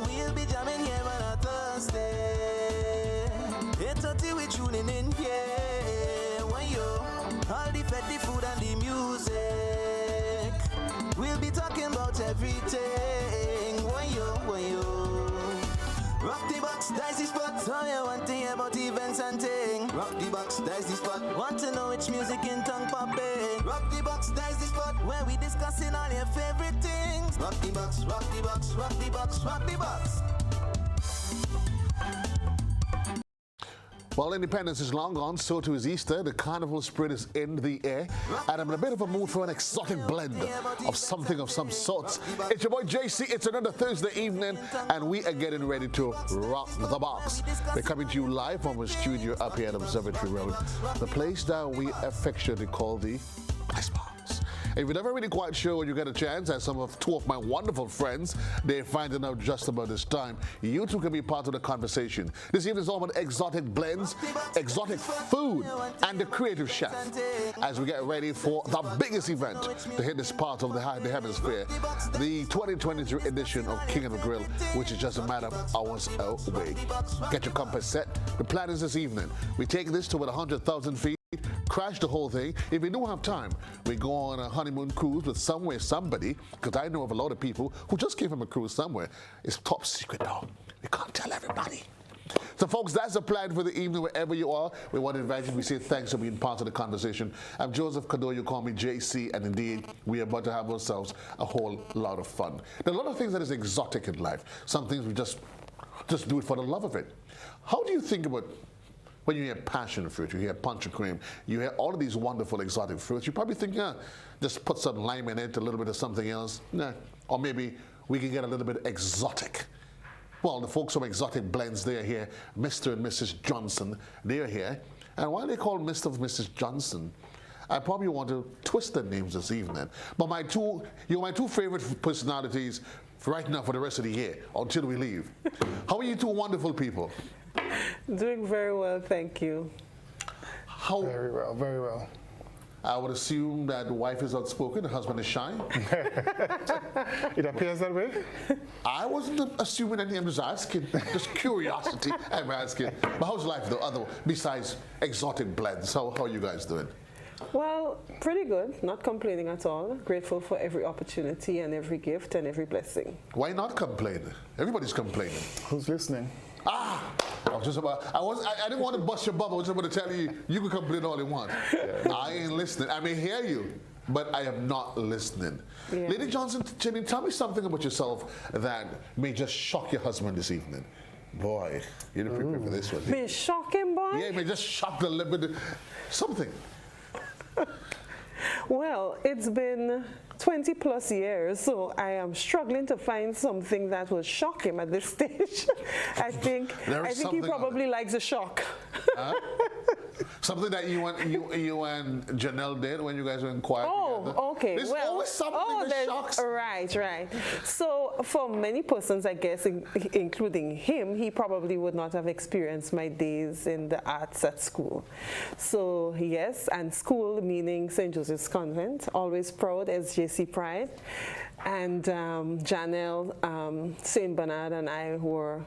We'll be jamming here on a Thursday. 8:30 we tuning in here. When you all the fed, the food and the music. We'll be talking about everything. When you rock the box, that's the spot. So you want to hear about events and things. Rock the box, that's the spot. Want to know which music in tongue popping. Rock the box, that's the spot where we discussing all your favorite things. Rock the box, rock the box, rock the box, rock the box. Well, Independence is long gone, so too is Easter. The carnival spirit is in the air, and I'm in a bit of a mood for an exotic blend of something of some sorts. It's your boy JC. It's another Thursday evening, and we are getting ready to rock the box. We're coming to you live from a studio up here at Observatory Road, the place that we affectionately call the Icebox. If you're never really quite sure when you get a chance, as two of my wonderful friends, they're finding out just about this time, you too can be part of the conversation. This evening is all about exotic blends, exotic food, and the creative chef, as we get ready for the biggest event to hit this part of the hemisphere, the 2023 edition of King of the Grill, which is just a matter of hours away. Get your compass set. The plan is this evening. We take this to about 100,000 feet. Crash the whole thing. If we don't have time, we go on a honeymoon cruise with somebody, because I know of a lot of people who just came from a cruise somewhere. It's top secret though. We can't tell everybody. So folks, that's the plan for the evening. Wherever you are, we want to invite you. We say thanks for being part of the conversation. I'm Joseph Cadore, you call me JC, and indeed, we are about to have ourselves a whole lot of fun. There are a lot of things that is exotic in life. Some things we just do it for the love of it. How do you think about when you hear passion fruit, you hear punch and cream, you hear all of these wonderful exotic fruits, you probably think, just put some lime in it, a little bit of something else. Nah. Or maybe we can get a little bit exotic. Well, the folks from Exotic Blends, they're here. Mr. and Mrs. Johnson, they're here. And while they call Mr. and Mrs. Johnson, I probably want to twist their names this evening. But my two favorite personalities right now for the rest of the year, until we leave. How are you two wonderful people? Doing very well, thank you. Very well, very well. I would assume that the wife is outspoken, the husband is shy. It appears that way. I wasn't assuming anything, I'm just asking. Just curiosity, I'm asking. But how's life though, besides Exotic Blends? How are you guys doing? Well, pretty good, not complaining at all. Grateful for every opportunity and every gift and every blessing. Why not complain? Everybody's complaining. Who's listening? I didn't want to bust your bubble. I was just going to tell you, you can complain all you want. Yeah. I ain't listening. I may hear you, but I am not listening. Yeah. Lady Johnson, Jenny, tell me something about yourself that may just shock your husband this evening. Boy, you didn't prepare for this one. May shock him, boy? Yeah, it may just shock the little bit. Something. Well, it's been 20 plus years, so I am struggling to find something that will shock him at this stage. I think he probably likes a shock. Something that you and Janelle did when you guys were in choir together. Okay. There's always something that shocks. Right. So for many persons, I guess, including him, he probably would not have experienced my days in the arts at school. So yes, and school meaning St. Joseph's Convent, always proud as JC Pride. And Janelle, St. Bernard and I were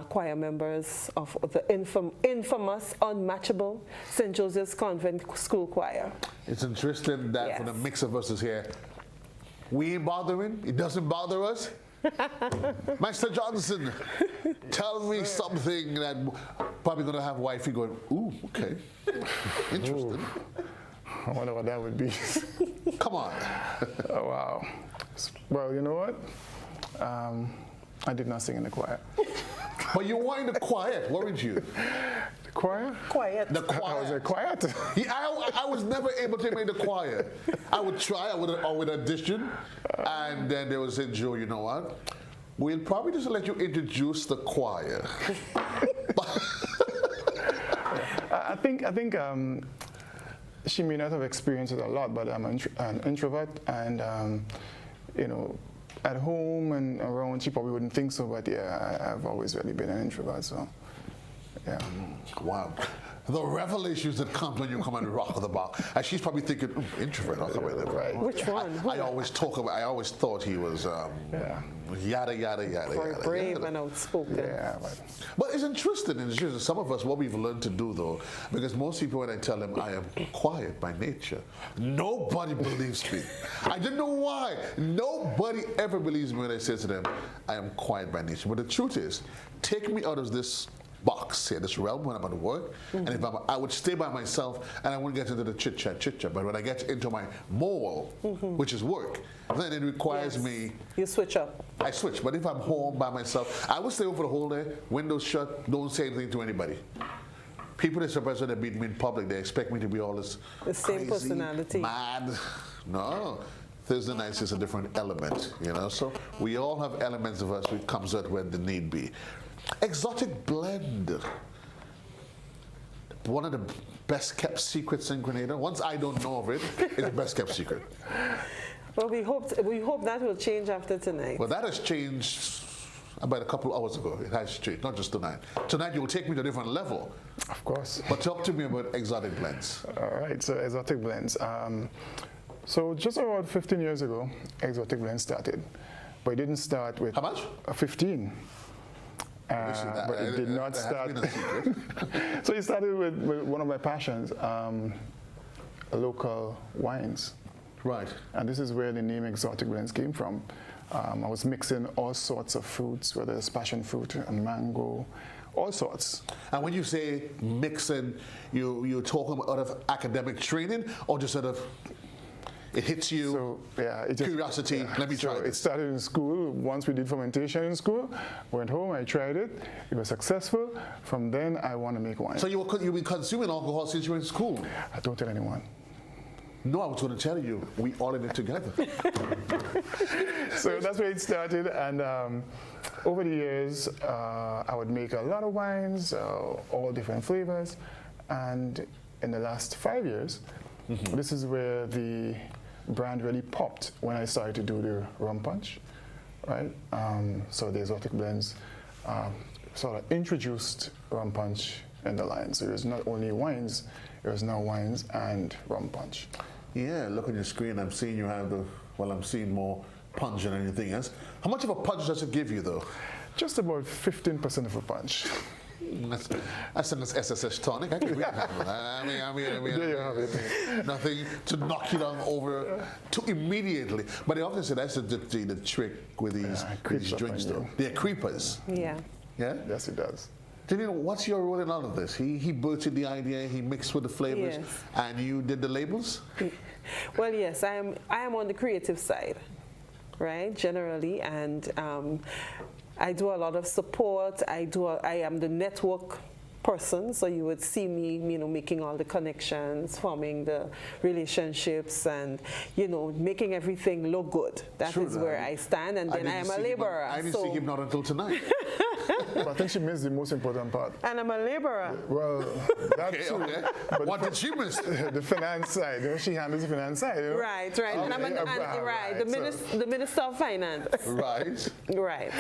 choir members of the infamous, unmatchable St. Joseph's Convent School Choir. It's interesting that for the mix of us is here, we ain't bothering, it doesn't bother us. Master Johnson, tell me something that probably going to have wifey going, ooh, okay, interesting. Ooh. I wonder what that would be. Come on. Oh, wow. Well, you know what? I did not sing in the choir. But you were in the choir, weren't you? The choir? Quiet. The choir. I was quiet. Yeah, I was never able to make the choir. I would try, I would audition, and then they would say, Joe, you know what? We'll probably just let you introduce the choir. I think she may not have experienced it a lot, but I'm an introvert, and you know, at home and around, she probably wouldn't think so, but yeah, I've always really been an introvert, so yeah. Wow. the revelations that come when you come and rock the bar. And she's probably thinking, introvert, I'll come in there. Right. Which one? I always thought he was yada, yada, yada, Very yada. brave yada. and outspoken. Yeah, But it's interesting. Some of us, what we've learned to do, though, because most people, when I tell them I am quiet by nature, nobody believes me. I don't know why. Nobody ever believes me when I say to them, I am quiet by nature. But the truth is, take me out of this box here, this realm when I'm at work, and if I would stay by myself and I wouldn't get into the chit chat. But when I get into my mole, which is work, then it requires me. You switch up. I switch. But if I'm home by myself, I would stay over the whole day, windows shut, don't say anything to anybody. People are surprised when they meet me in public. They expect me to be all this The same crazy, personality. mad. No. Thursday nights is a different element, So we all have elements of us which comes out when the need be. Exotic blend. One of the best kept secrets in Grenada. Once I don't know of it, it's best kept secret. Well, we hope that will change after tonight. Well, that has changed about a couple of hours ago. It has changed, not just tonight. Tonight you will take me to a different level. of course. But talk to me about exotic blends. All right, so exotic blends. So just about 15 years ago, exotic blends started. But it didn't start with... How much? 15. But it did not start. So it started with one of my passions, local wines. Right. And this is where the name exotic blends came from. I was mixing all sorts of fruits, whether it's passion fruit and mango, all sorts. And when you say mixing, you're talking out of academic training or just sort of it hits you, so, yeah, it just, curiosity, let me try so this. It started in school. Once we did fermentation in school, went home, I tried it. It was successful. From then, I want to make wine. So you've been consuming alcohol since you were in school? I don't tell anyone. No, I was going to tell you. We all in it together. So that's where it started. And over the years, I would make a lot of wines, all different flavors. And in the last 5 years, this is where the brand really popped when I started to do the rum punch, right? So the exotic blends sort of introduced rum punch in the line. So there's not only wines, there's now wines and rum punch. Yeah, look on your screen. I'm seeing you have I'm seeing more punch than anything else. How much of a punch does it give you, though? Just about 15% of a punch. That's an SSH tonic. I can I mean, There you have it. Nothing to knock you down over too immediately. But they often say that's the trick with these drinks, though. They're creepers. Yeah. Yeah? Yes, it does. Janine, what's your role in all of this? He birthed the idea, he mixed with the flavors, Yes. and you did the labels? Well, yes, I am on the creative side, right, generally, and I do a lot of support. I am the network person, so you would see me, making all the connections, forming the relationships, and making everything look good. That is where I stand, and then I am a laborer. I didn't see him not until tonight. But I think she missed the most important part. And I'm a laborer. Well, that too. Okay. But What did she miss? the finance side, she handles the finance side. Right. And I'm the Minister of Finance. Right. Right.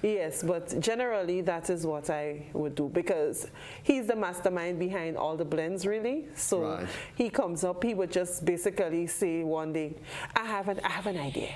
Yes, but generally that is what I would do because he's the mastermind behind all the blends, really. So he comes up, he would just basically say one day, I have an idea.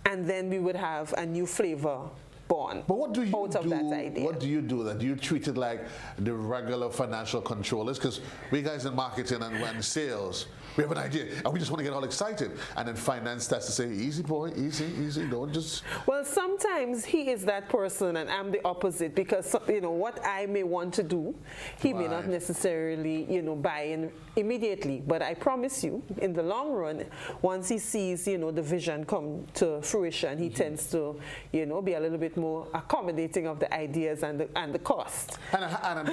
And then we would have a new flavor born But what do you out of that idea. What do you do then? Do you treat it like the regular financial controllers? Because we guys in marketing and sales, we have an idea and we just want to get all excited. And then finance starts to say, easy boy, easy, don't just... Well, sometimes he is that person and I'm the opposite because, what I may want to do, he may not necessarily, buy in immediately. But I promise you, in the long run, once he sees, the vision come to fruition, he tends to, be a little bit more accommodating of the ideas and the cost. And I'm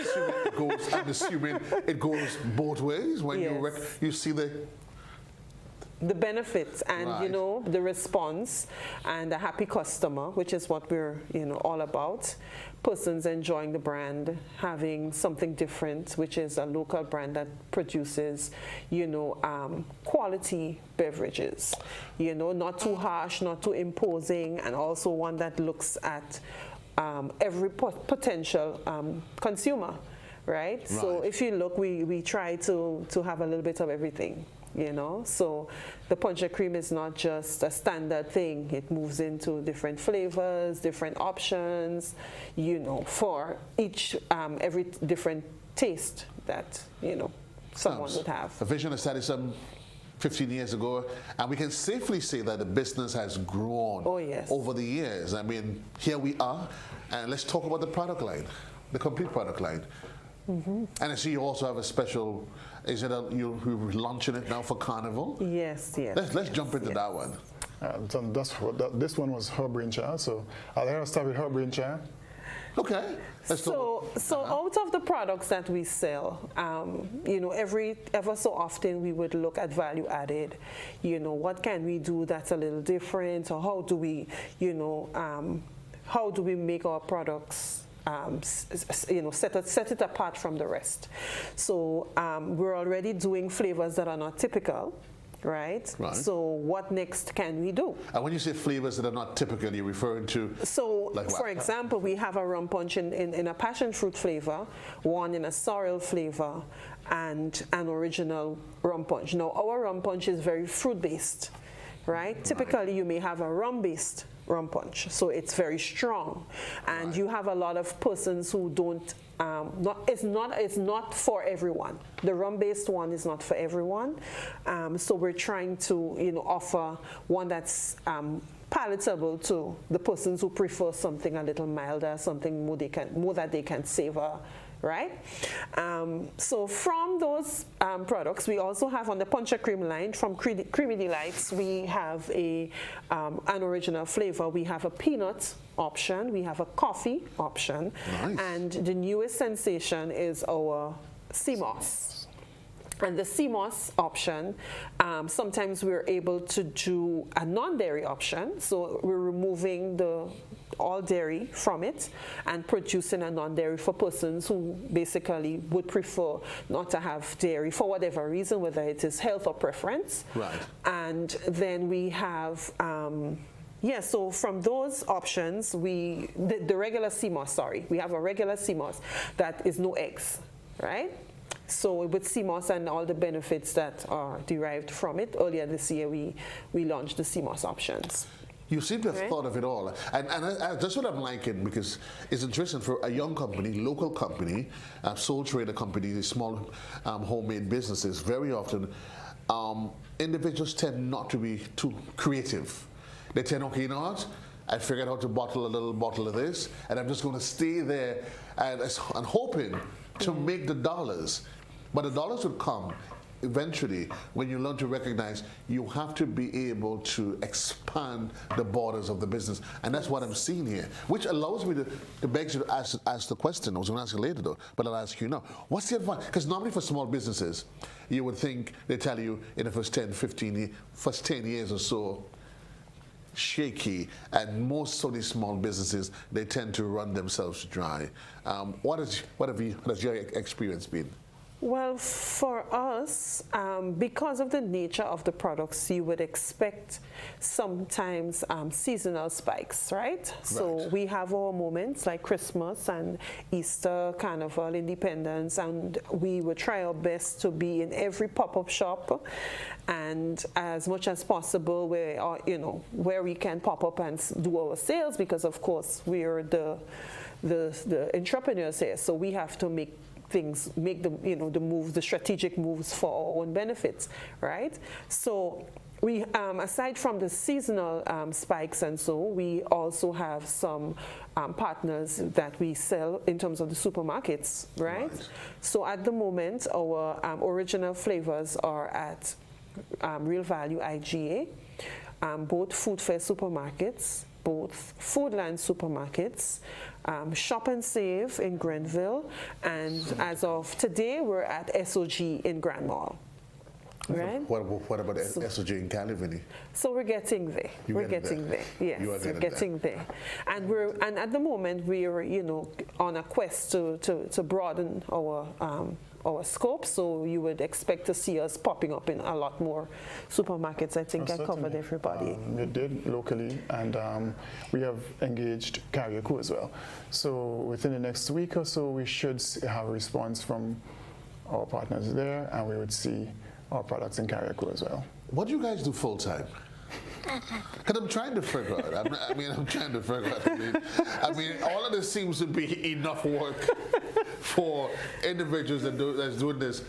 assuming it goes both ways when you see the benefits and the response and a happy customer, which is what we're all about. Persons enjoying the brand, having something different, which is a local brand that produces quality beverages, not too harsh, not too imposing, and also one that looks at every potential consumer, right? So if you look, we try to have a little bit of everything. You know, so the puncher cream is not just a standard thing. It moves into different flavors, different options, you know, for each, every different taste that, you know, someone would have. A vision that started some 15 years ago, and we can safely say that the business has grown over the years. I mean, here we are, and let's talk about the product line, the complete product line. And I see you also have a special, is it you're launching it now for Carnival? Yes. Let's jump into that one. This one was her brainchild, so I'll let her start with her brainchild. Okay. So out of the products that we sell, you know, ever so often we would look at value added. You know, what can we do that's a little different, or how do we, you know, how do we make our products, you know, set it apart from the rest. So we're already doing flavors that are not typical, right? So what next can we do? And when you say flavors that are not typical, you're referring to? So, like for example, we have a rum punch in a passion fruit flavor, one in a sorrel flavor, and an original rum punch. Now, our rum punch is very fruit-based, right? Typically, you may have a rum-based rum punch, so it's very strong, and you have a lot of persons who don't. It's not for everyone. The rum-based one is not for everyone. So we're trying to, you know, offer one that's palatable to the persons who prefer something a little milder, something more that they can savor. Right? So from those products, we also have on the puncher cream line, from Creamy Delights, we have an original flavor. We have a peanut option, we have a coffee option, and the newest sensation is our sea moss. And the sea moss option, sometimes we're able to do a non-dairy option, so we're removing all dairy from it and producing a non-dairy for persons who basically would prefer not to have dairy for whatever reason, whether it is health or preference. And then we have so from those options, the regular sea moss, we have a regular sea moss that is no eggs, right? So with sea moss and all the benefits that are derived from it, earlier this year we launched the sea moss options. You seem to have thought of it all. And that's what I'm liking, because it's interesting for a young company, local company, sole trader company, these small homemade businesses, very often individuals tend not to be too creative. They tend, okay, you know what? I figured out to bottle a little bottle of this, and I'm just going to stay there and hoping to make the dollars. But the dollars would come eventually when you learn to recognize you have to be able to expand the borders of the business. And that's what I'm seeing here, which allows me to beg you to ask the question. I was going to ask you later, though, but I'll ask you now. What's the advice? Because normally for small businesses, you would think they tell you in the first 10 years or so, shaky, and most of these small businesses, they tend to run themselves dry. What has your experience been? Well, for us, because of the nature of the products, you would expect sometimes seasonal spikes, right? So we have our moments like Christmas and Easter, Carnival, Independence, and we would try our best to be in every pop-up shop, and as much as possible where we can pop up and do our sales, because of course we are the entrepreneurs here, so we have to make the strategic moves for our own benefits, right? So we, aside from the seasonal spikes and so, we also have some partners that we sell in terms of the supermarkets, right? So at the moment, our original flavors are at Real Value IGA, both Food Fair supermarkets, both Foodland supermarkets, Shop and Save in Grenville, and as of today, we're at SOG in Grand Mall. Right? What about SOG in California? So we're getting there. We're getting there. Yes, we're getting there. And at the moment we're on a quest to broaden our scope, so you would expect to see us popping up in a lot more supermarkets. I think I covered everybody. We did locally, and we have engaged Carriacou as well. So within the next week or so, we should have a response from our partners there, and we would see our products in Carriacou as well. What do you guys do full time? Because I'm trying to figure out. I'm trying to figure out. I mean, all of this seems to be enough work for individuals that's doing this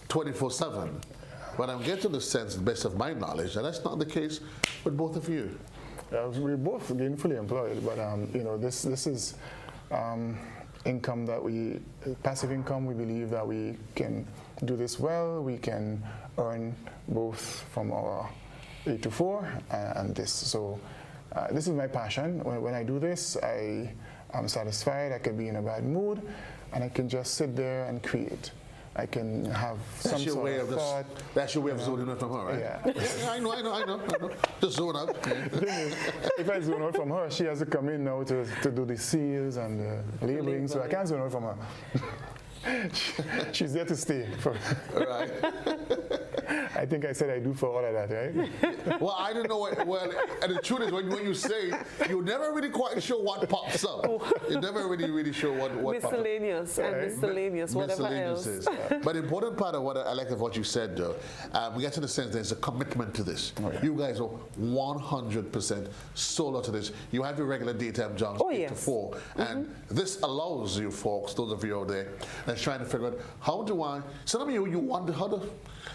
24/7. But I'm getting the sense, to the best of my knowledge, that that's not the case with both of you. We're both gainfully employed, but you know, this is income that passive income. We believe that we can do this well. We can earn both from our 8 to 4 and this. So this is my passion. When I do this, I am satisfied. I can be in a bad mood, and I can just sit there and create. I can have some sort of thought. That's your way of zoning out from her, right? Yeah. I know. Just zone out. The thing is, if I zone out from her, she has to come in now to do the seals and the labeling, so I can't zone out from her. She's there to stay. Right. I think I said I do for all of that, right? Well, I don't know what, and the truth is, when you say, you're never really quite sure what pops up. You're never really sure what miscellaneous pops up. And miscellaneous, whatever Miscellaneous else. But the important part of what I like of what you said, though, we get to the sense there's a commitment to this. Oh, yeah. You guys are 100% sold out to this. You have your regular daytime jobs, 8 to 4, and this allows you folks, those of you out there, that's trying to figure out, how do I, some of you wonder how to,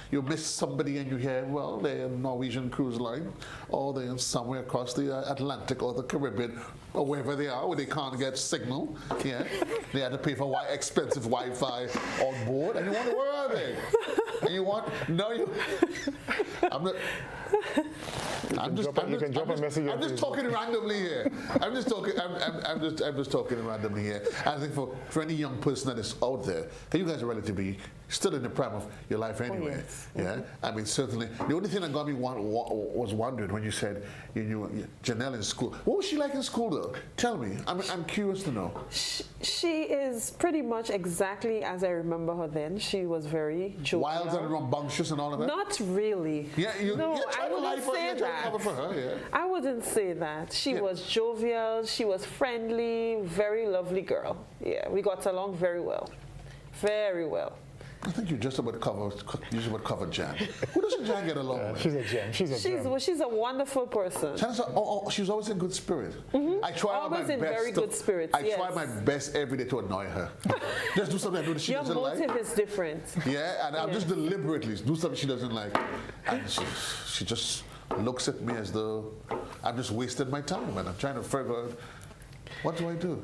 you miss somebody and you hear, well, they're a Norwegian cruise line, or they're somewhere across the Atlantic or the Caribbean, or wherever they are, where they can't get signal. Yeah, they had to pay for expensive Wi-Fi on board, and you wonder, where are they? And you want, no, you, I'm not. I'm just talking randomly here. I'm just talking randomly here. I think for any young person that is out there, and you guys are relatively still in the prime of your life anyway. Yes. Yeah, I mean certainly. The only thing that got me was wondering when you said you knew Janelle in school. What was she like in school though? Tell me. I'm curious to know. She is pretty much exactly as I remember her then. She was very jovial. Wild and rambunctious and all of that? Not really. Yeah, I wouldn't say that. For her, yeah. I wouldn't say that. She was jovial, she was friendly, very lovely girl. Yeah, we got along very well. Very well. I think you just about covered Jan. Who doesn't Jan get along with? She's a gem. She's a wonderful person. She's always in good spirit. I try always my in best. Very good spirits. I try my best every day to annoy her. Just do something that she doesn't like. Your motive is different. Yeah, and I'm just deliberately do something she doesn't like, and she just looks at me as though I'm just wasting my time, and I'm trying to figure out what do I do.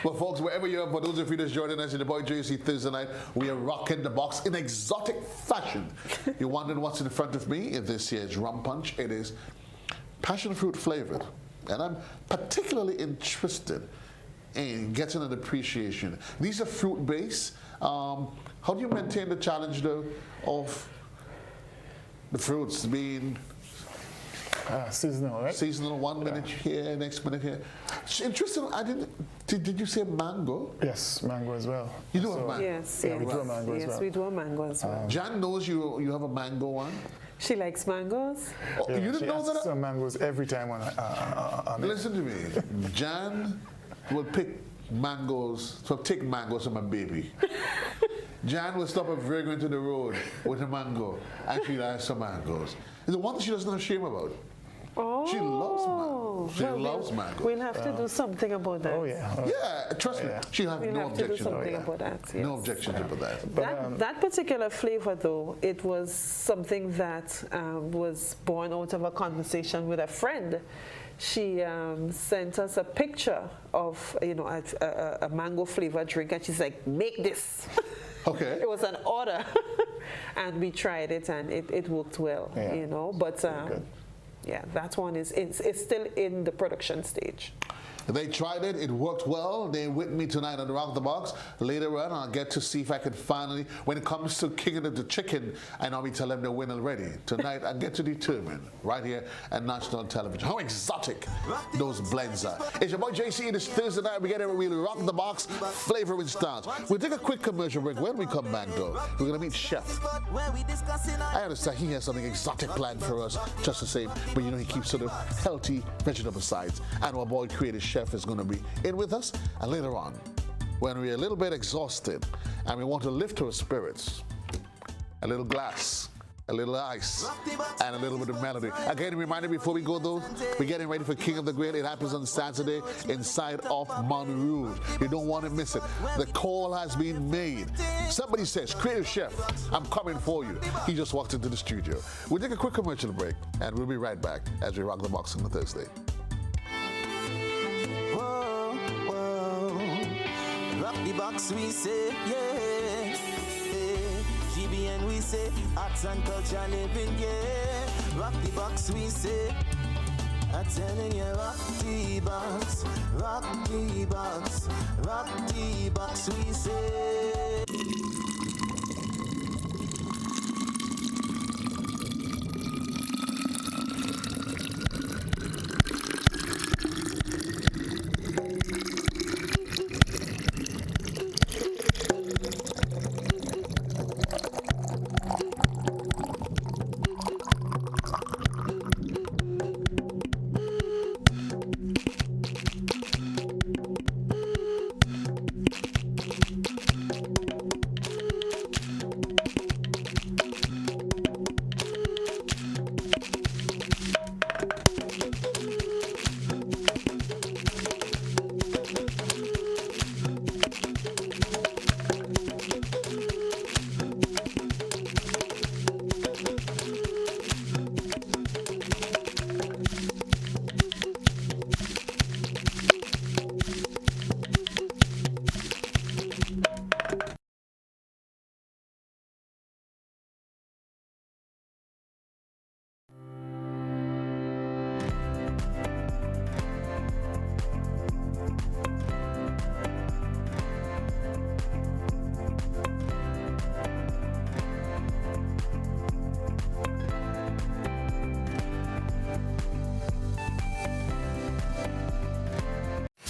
Well, folks, wherever you are, for those of you that's joining us in the Boy JC Thursday night, we are rocking the box in exotic fashion. You're wondering what's in front of me? This here is rum punch. It is passion fruit flavored, and I'm particularly interested in getting an appreciation. These are fruit based. How do you maintain the challenge, though, of the fruits being seasonal, right? Seasonal, 1 minute here, next minute here. Interesting. Did you say mango? Yes, mango as well. You do have mango? Yes, we do a mango as well. Yes, we do a mango as well. Jan knows you have a mango one. She likes mangoes. Oh, you didn't know that? Some mangoes every time on Listen to me. Jan will pick mangoes, so take mangoes from my baby. Jan will stop at Virgo to the road with a mango, and she'll ask some mangoes. It's the one that she doesn't have shame about. Oh, she loves mango. She loves mango. We'll have to do something about that. Oh yeah. Yeah, trust me. She'll have no objection. To do something about that. Yes. No objection to that. That particular flavor, though, it was something that was born out of a conversation with a friend. She sent us a picture of a mango flavored drink, and she's like, "Make this." Okay. It was an order, and we tried it, and it worked well. Yeah. But yeah, that one is it's still in the production stage. They tried it. It worked well. They're with me tonight on the Rock the Box. Later on, I'll get to see if I can finally, when it comes to kicking of the chicken, I normally tell them to win already. Tonight, I get to determine right here at national television how exotic those blends are. It's your boy JC. This Thursday night, we get it. We rock the box, flavoring styles. We'll take a quick commercial break. When we come back, though, we're going to meet Chef. I understand he has something exotic planned for us, just the same. But you know, he keeps sort of healthy vegetable sides. And our boy creative Chef is going to be in with us. And later on, when we're a little bit exhausted and we want to lift our spirits, a little glass, a little ice, and a little bit of melody. Again, a reminder before we go though, we're getting ready for King of the Grill. It happens on Saturday inside of Mount Rouge. You don't want to miss it. The call has been made. Somebody says, Creative Chef, I'm coming for you. He just walked into the studio. We'll take a quick commercial break and we'll be right back as we rock the box on the Thursday. Whoa, whoa. Rock the box, we say, yeah. GBN, we say, arts and culture living, yeah. Rock the box, we say. I'm telling you, rock the box, rock the box, rock the box, we say.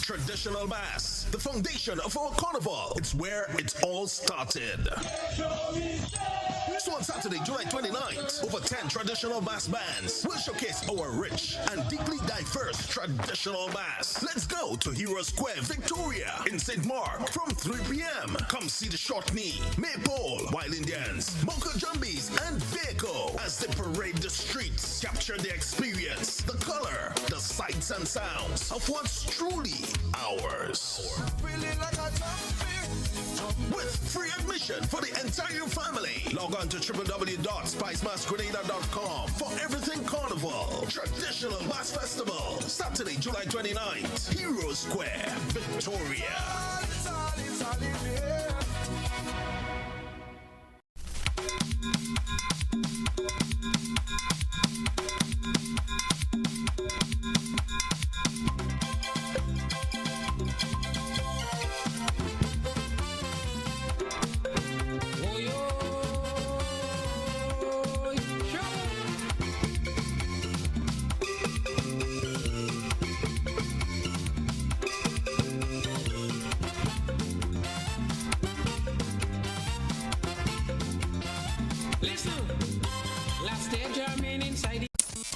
Traditional Mass, the foundation of our carnival. It's where it all started. So on Saturday, July 29th, over 10 traditional mass bands will showcase our rich and deeply diverse traditional mass. Let's go to Hero Square, Victoria in St. Mark from 3 p.m. Come see the Short Knee, Maypole, Wild Indians, Mocha Jumbies, and Vaco as they parade the streets. Capture the experience, the color, the sights and sounds of what's truly ours. With free admission for the entire family. Log on to www.spicemassgrenada.com for everything carnival. Traditional Mass Festival, Saturday, July 29th, Hero Square, Victoria.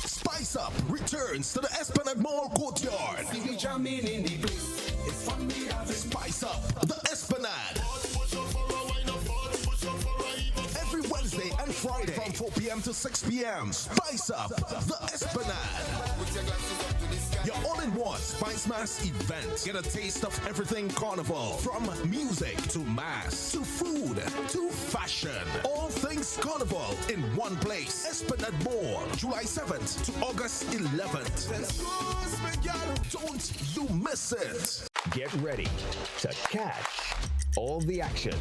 Spice Up returns to the Esplanade Mall Courtyard. Spice Up the Esplanade. Every Wednesday and Friday from 4 p.m. to 6 p.m. Spice Up the Esplanade. Your all-in-one Spice Mass event. Get a taste of everything carnival. From music to mass to food to fashion. All things carnival in one place. Esplanade Mall, July 7th to August 11th. Don't you miss it. Get ready to catch all the action.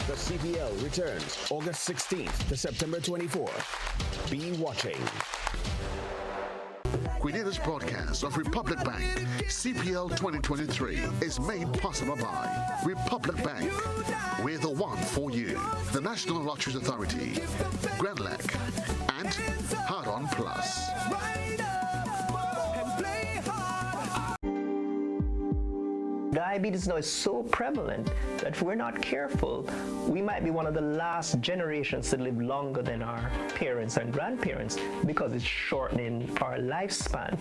The CPL returns August 16th to September 24th. Be watching. Grenada's broadcast of Republic Bank CPL 2023 is made possible by Republic Bank. We're the one for you. The National Lotteries Authority, Grenlec, and Hard On Plus. Diabetes now is so prevalent that if we're not careful, we might be one of the last generations to live longer than our parents and grandparents because it's shortening our lifespan.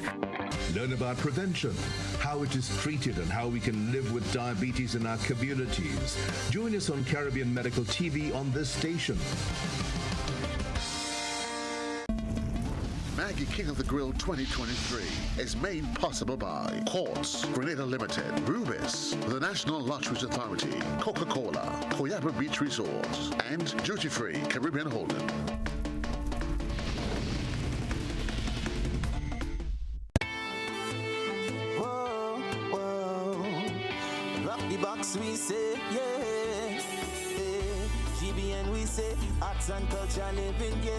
Learn about prevention, how it is treated, and how we can live with diabetes in our communities. Join us on Caribbean Medical TV on this station. Maggie King of the Grill 2023 is made possible by Quartz, Grenada Limited, Rubis, the National Lotteries Authority, Coca-Cola, Coyapa Beach Resorts, and Duty Free Caribbean Holding. Whoa, whoa. Rock the box, we say, yeah. GBN, we say, arts and culture living, yeah.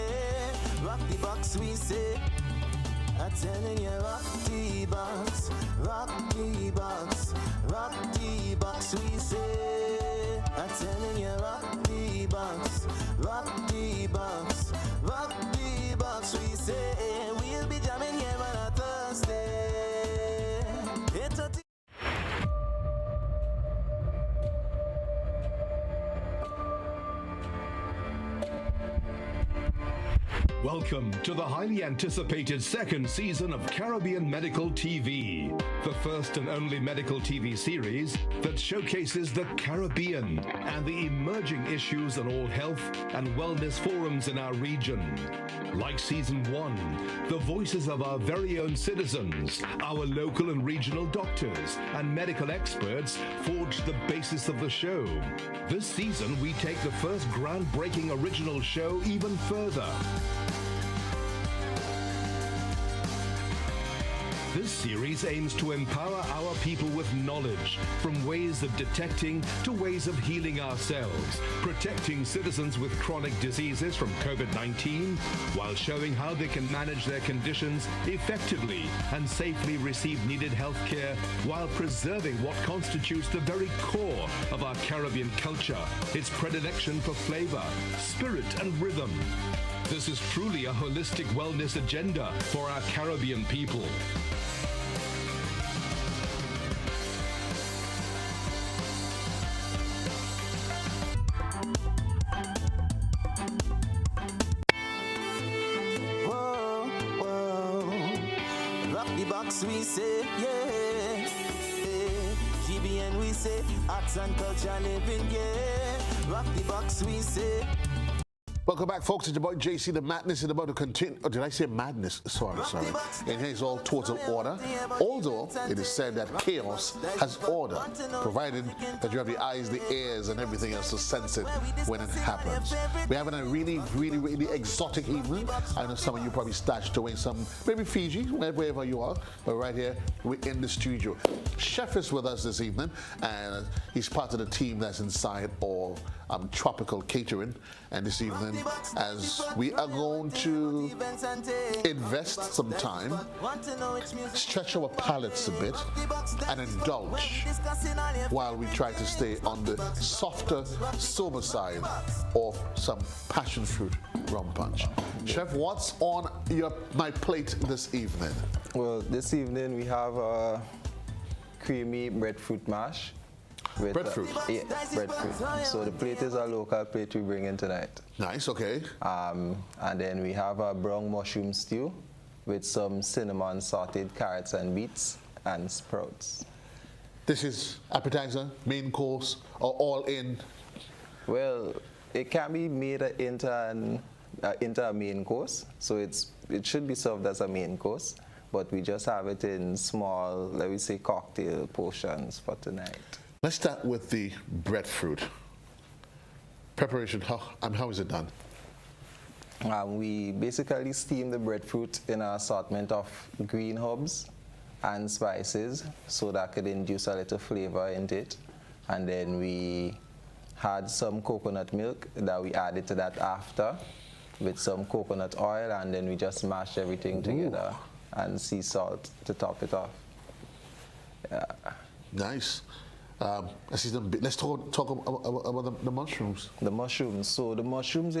Rock the box, we say. I'm telling you, rock the box, rock the box, rock the box, we say. I'm telling you, rock the box, rock the box, rock the box, we say. We'll be jamming here on a Thursday. It's a Welcome to the highly anticipated second season of Caribbean Medical TV, the first and only medical TV series that showcases the Caribbean and the emerging issues on all health and wellness forums in our region. Like season 1, the voices of our very own citizens, our local and regional doctors and medical experts forged the basis of the show. This season, we take the first groundbreaking original show even further. This series aims to empower our people with knowledge, from ways of detecting to ways of healing ourselves, protecting citizens with chronic diseases from COVID-19, while showing how they can manage their conditions effectively and safely receive needed health care while preserving what constitutes the very core of our Caribbean culture, its predilection for flavor, spirit, and rhythm. This is truly a holistic wellness agenda for our Caribbean people. whoa, whoa. Rock the box, we say, yeah. GBN, we say, arts and culture living, yeah. Rock the box, we say. Welcome back, folks. It's your boy JC. The madness is about to continue. Oh, did I say madness? Sorry. And here's all total order. Although it is said that chaos has order, provided that you have the eyes, the ears, and everything else to sense it when it happens. We're having a really exotic evening. I know some of you probably stashed away some, maybe Fiji, wherever you are. But right here, we're in the studio. Chef is with us this evening, and he's part of the team that's inside all tropical catering. And this evening, as we are going to invest some time, stretch our palates a bit, and indulge while we try to stay on the softer, sober side of some passion fruit rum punch. Chef, what's on my plate this evening? Well, this evening we have a creamy breadfruit mash. Breadfruit? Yeah, breadfruit. So the plate is a local plate we bring in tonight. Nice, okay. And then we have a brown mushroom stew with some cinnamon sauteed carrots and beets and sprouts. This is appetizer, main course, or all in? Well, it can be made into a main course, so it should be served as a main course, but we just have it in small, let me say, cocktail portions for tonight. Let's start with the breadfruit. Preparation, how is it done? We basically steam the breadfruit in an assortment of green herbs and spices so that could induce a little flavor into it. And then we had some coconut milk that we added to that after. with some coconut oil, and then we just mash everything together and sea salt to top it off. Yeah. Nice. I see them. Let's talk about the mushrooms. The mushrooms. So the mushrooms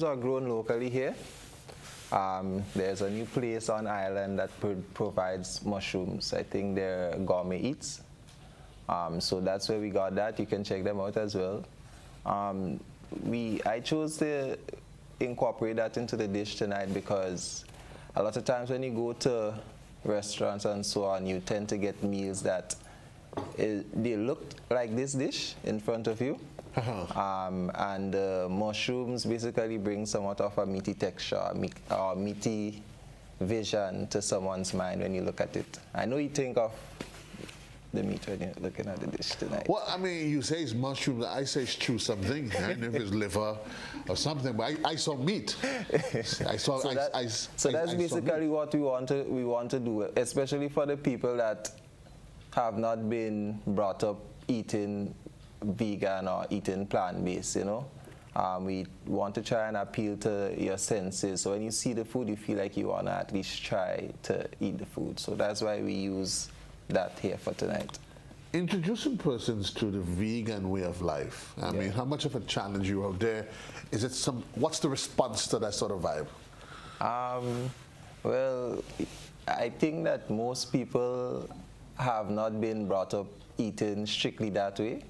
are grown locally here. There's a new place on island that provides mushrooms. I think they're Gourmet Eats. So that's where we got that. You can check them out as well. I chose to incorporate that into the dish tonight because a lot of times when you go to restaurants and so on, you tend to get meals that they look like this dish in front of you. And the mushrooms basically bring somewhat of a meaty texture, or meaty vision to someone's mind when you look at it. I know you think of the meat when you're looking at the dish tonight. Well, I mean, you say it's mushrooms, I say it's true something. I don't know if it's liver or something, but I saw meat. So that's basically what we want to do, especially for the people that have not been brought up eating vegan or eating plant-based, you know. We want to try and appeal to your senses. So when you see the food, you feel like you want to at least try to eat the food. So that's why we use that here for tonight. Introducing persons to the vegan way of life. I mean, how much of a challenge you out there? Is it what's the response to that sort of vibe? Well, I think that most people have not been brought up eating strictly that way.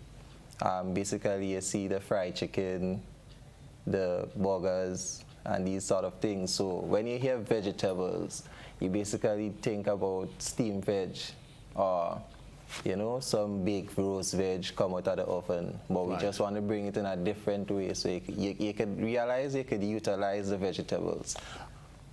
Basically, you see the fried chicken, the burgers, and these sort of things. So when you hear vegetables, you basically think about steamed veg or, you know, some baked roast veg come out of the oven. But we just want to bring it in a different way so you could realize you could utilize the vegetables.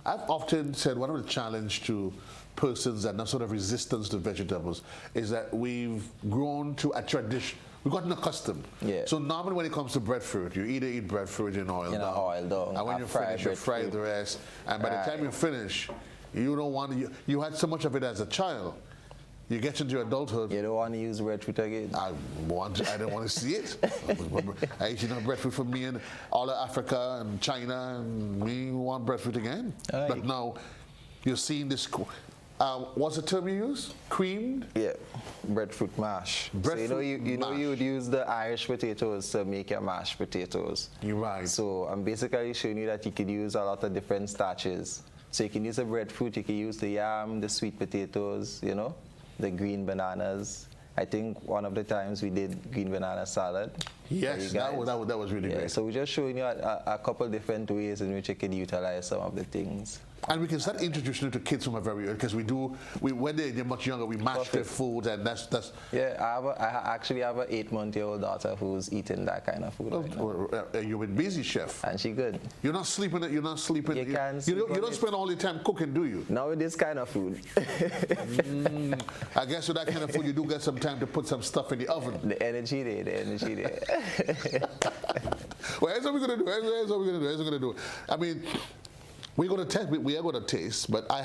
I've often said one of the challenge to persons that have sort of resistance to vegetables is that we've grown to a tradition. We've gotten accustomed. Yeah. So normally when it comes to breadfruit, you either eat breadfruit in oil down. And when you finish, you fry the rest. And by the time you finish, you don't want to, you had so much of it as a child. You get into your adulthood. You don't want to use breadfruit again? I don't want to see it. I ate enough breadfruit for me in all of Africa and China, and we want breadfruit again. Right. But now you're seeing this. What's the term you use? Creamed? Yeah, breadfruit mash. Breadfruit so you know you would use the Irish potatoes to make your mashed potatoes. You're right. So I'm basically showing you that you could use a lot of different starches. So you can use the breadfruit, you can use the yam, the sweet potatoes, you know, the green bananas. I think one of the times we did green banana salad. Yes, that was really great. So we're just showing you a couple different ways in which you can utilize some of the things. And we can start introducing it to kids from a very early, because when they're much younger, we mash their food, and that's. Yeah, I actually have an 8-month-old daughter who's eating that kind of food. You've been busy, chef. And she good. You're not sleeping. You're not sleeping. You don't spend all your time cooking, do you? Not with this kind of food. I guess with that kind of food, you do get some time to put some stuff in the oven. The energy there. Well, here's what we're gonna do. I mean, we're gonna test. We are gonna taste, but I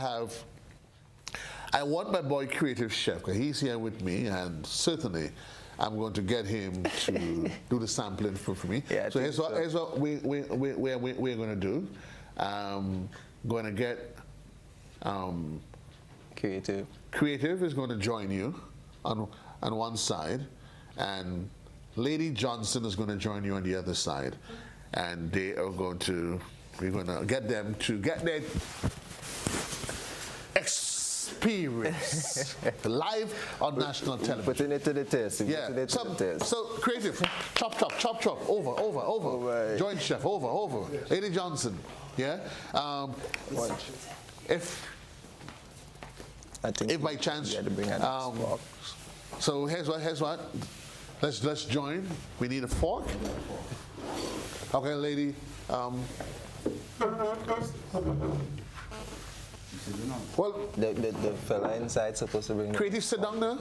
want my boy Creative Chef, because he's here with me, and certainly I'm going to get him to do the sampling for me. Yeah, so here's what we're going to do. Going to get Creative. Creative is going to join you on one side, and Lady Johnson is going to join you on the other side, and they are going to. We're going to get them to get their experience live on national television. Putting it to the test. Yeah. So Creative, chop, over. Joint chef, over. Lady Johnson, yeah. If by chance, so here's what. Let's join. We need a fork. Okay, lady. Well, the fella inside supposed to bring. Creative, sit down there.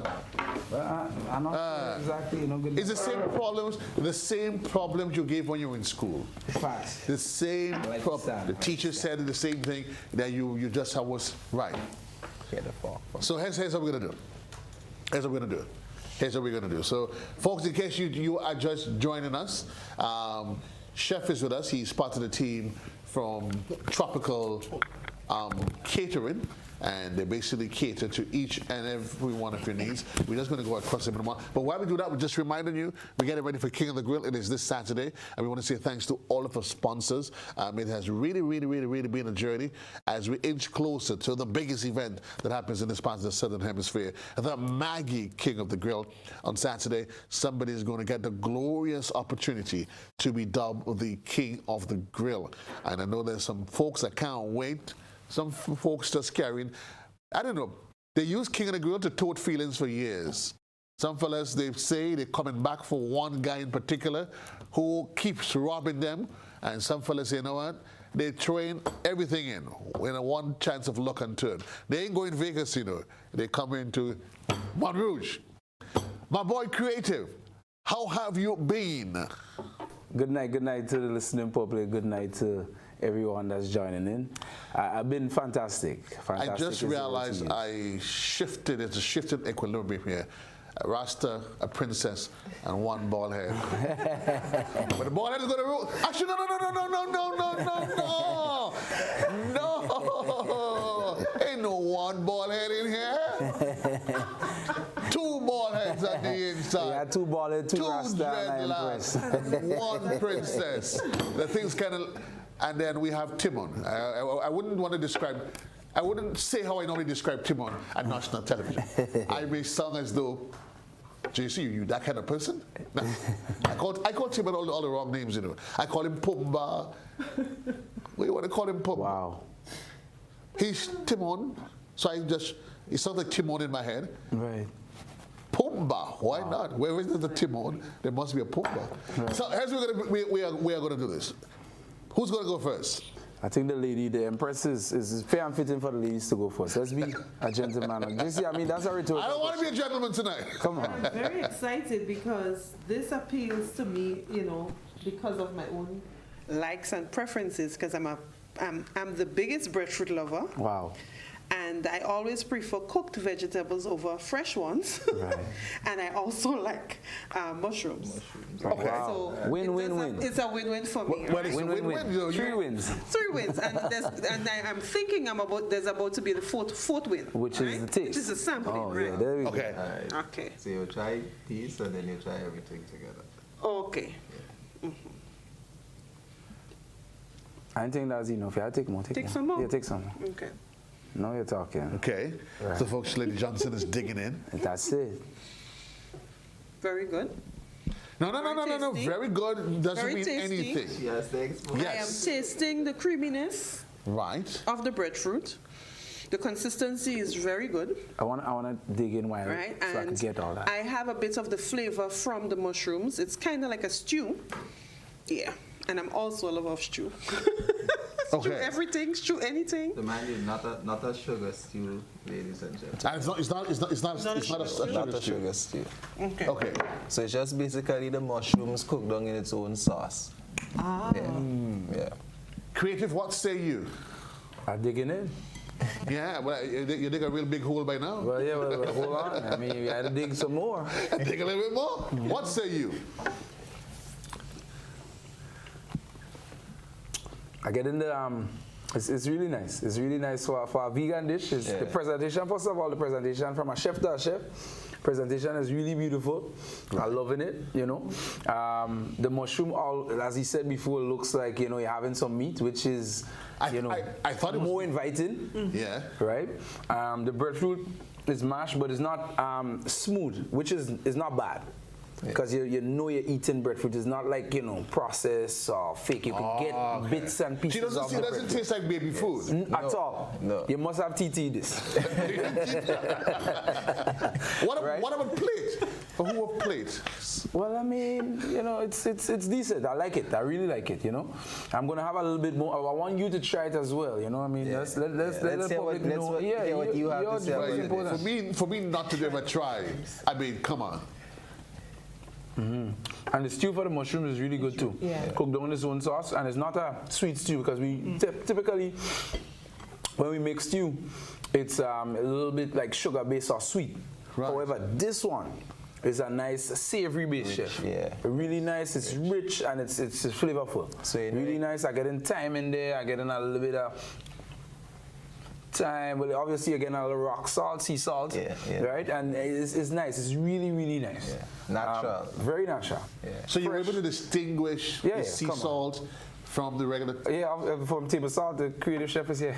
I'm not sure exactly. It's the same problems you gave when you were in school. Fast. The same problem. The teacher said the same thing that you just was right. Get the fork. So here's what we're gonna do. So, folks, in case you are just joining us, chef is with us. He's part of the team from Tropical Catering, and they basically cater to each and every one of your needs. We're just going to go across them in a month. But while we do that, we're just reminding you, we're getting ready for King of the Grill. It is this Saturday, and we want to say thanks to all of our sponsors. It has really been a journey as we inch closer to the biggest event that happens in this part of the Southern Hemisphere, the Maggie King of the Grill. On Saturday, somebody is going to get the glorious opportunity to be dubbed the King of the Grill. And I know there's some folks that can't wait. Some folks just carrying, I don't know, they use King of the Grill to tote feelings for years. Some fellas, they say they're coming back for one guy in particular who keeps robbing them. And some fellas say, you know what, they train everything in a one chance of luck and turn. They ain't going Vegas, you know. They come into Baton Rouge. My boy Creative, how have you been? Good night to the listening public. Good night to everyone that's joining in. I've been fantastic. I just realized I shifted. It's a shifted equilibrium here. A Rasta, a princess, and one bald head. But the bald head is going to rule. Actually, no. Ain't no one bald head in here. Two bald heads at the inside. Yeah, two bald heads, two Rasta, and one princess. The thing's kind of. And then we have Timon. I wouldn't want to describe, I wouldn't say how I normally describe Timon at national television. I may sound as though, JC, you that kind of person? No. I call Timon all the wrong names, you know. I call him Pumba. What do you want to call him, Pumba? Wow. He's Timon, so it sounds like Timon in my head. Right. Pumba, why not? Where is the Timon? There must be a Pumba. Right. So here's what we are going to do this. Who's going to go first? I think the Empress is fair and fitting for the ladies to go first. Let's be a gentleman. You see, I mean, that's a rhetorical I don't want to be a gentleman tonight. Come on. I'm very excited because this appeals to me, you know, because of my own likes and preferences, because I'm the biggest breadfruit lover. Wow. And I always prefer cooked vegetables over fresh ones. Right. And I also like mushrooms. Okay. Wow. So Win-win-win. It's a win-win for me. Well, it's a Win-win-win. win-win. You know, Three wins. 3 wins. And I'm thinking there's about to be the fourth win. Which is the taste. Which is the sampling, Oh, right? yeah, there we go. Okay. Okay. So you try peace and then you try everything together. Okay. I don't think that's enough. Yeah, take more. Take some more? Yeah, take some more. Okay. Now you're talking. Okay. Right. So, folks, Lady Johnson is digging in. That's it. Very good. No. tasty. Very good doesn't Very mean tasty. anything. Yes, thanks. I am Yes. tasting the creaminess Right. of the breadfruit. The consistency is very good, I want to dig in while right? so I can get all that. I have a bit of the flavor from the mushrooms. It's kind of like a stew. Yeah. And I'm also a lover of stew. Stew Okay. everything, stew anything. The mind you, not a sugar stew, ladies and gentlemen. And it's not a Sugar stew. Okay. Okay. So it's just basically the mushrooms cooked down in its own sauce. Ah. Yeah. Creative, what say you? I'm digging in. Yeah, well, you dig a real big hole by now. Well, yeah, well, hold on. I mean, you had to dig some more. Dig a little bit more. What say you? I get in the it's really nice. It's really nice for a vegan dish. It's the presentation, first of all, the presentation from a chef to a chef. Presentation is really beautiful. I'm loving it, you know. The mushroom, as he said before, looks like, you know, you're having some meat, which is, you know, I thought it was more inviting. Yeah. Right? The breadfruit is mashed, but it's not smooth, which is not bad. Because you know you're eating breadfruit. It's not like, you know, processed or fake. You can get bits and pieces of the It doesn't taste like baby food. at all. No. You must have TT this. What about plate? For who have plate? Well, I mean, you know, it's decent. I like it. I really like it, you know. I'm going to have a little bit more. I want you to try it as well, you know what I mean? Let's let the public know. What you have to say about very it. important. For me not to ever try, I mean, come on. And the stew for the mushroom is really good too. Yeah. Cooked down in its own sauce, and it's not a sweet stew because we typically, when we make stew, it's a little bit like sugar-based or sweet. Right. However, this one It's a nice savory base, chef. Yeah. Really nice. It's rich and it's flavorful. So really nice. I get in thyme in there. I get in a little bit of thyme, but obviously you're getting a little rock salt, sea salt, right? And it's nice. It's really, really nice. Yeah. Natural. Very natural. Yeah. So you're able to distinguish the sea salt from the regular? Yeah, from table salt, the creative chef is here.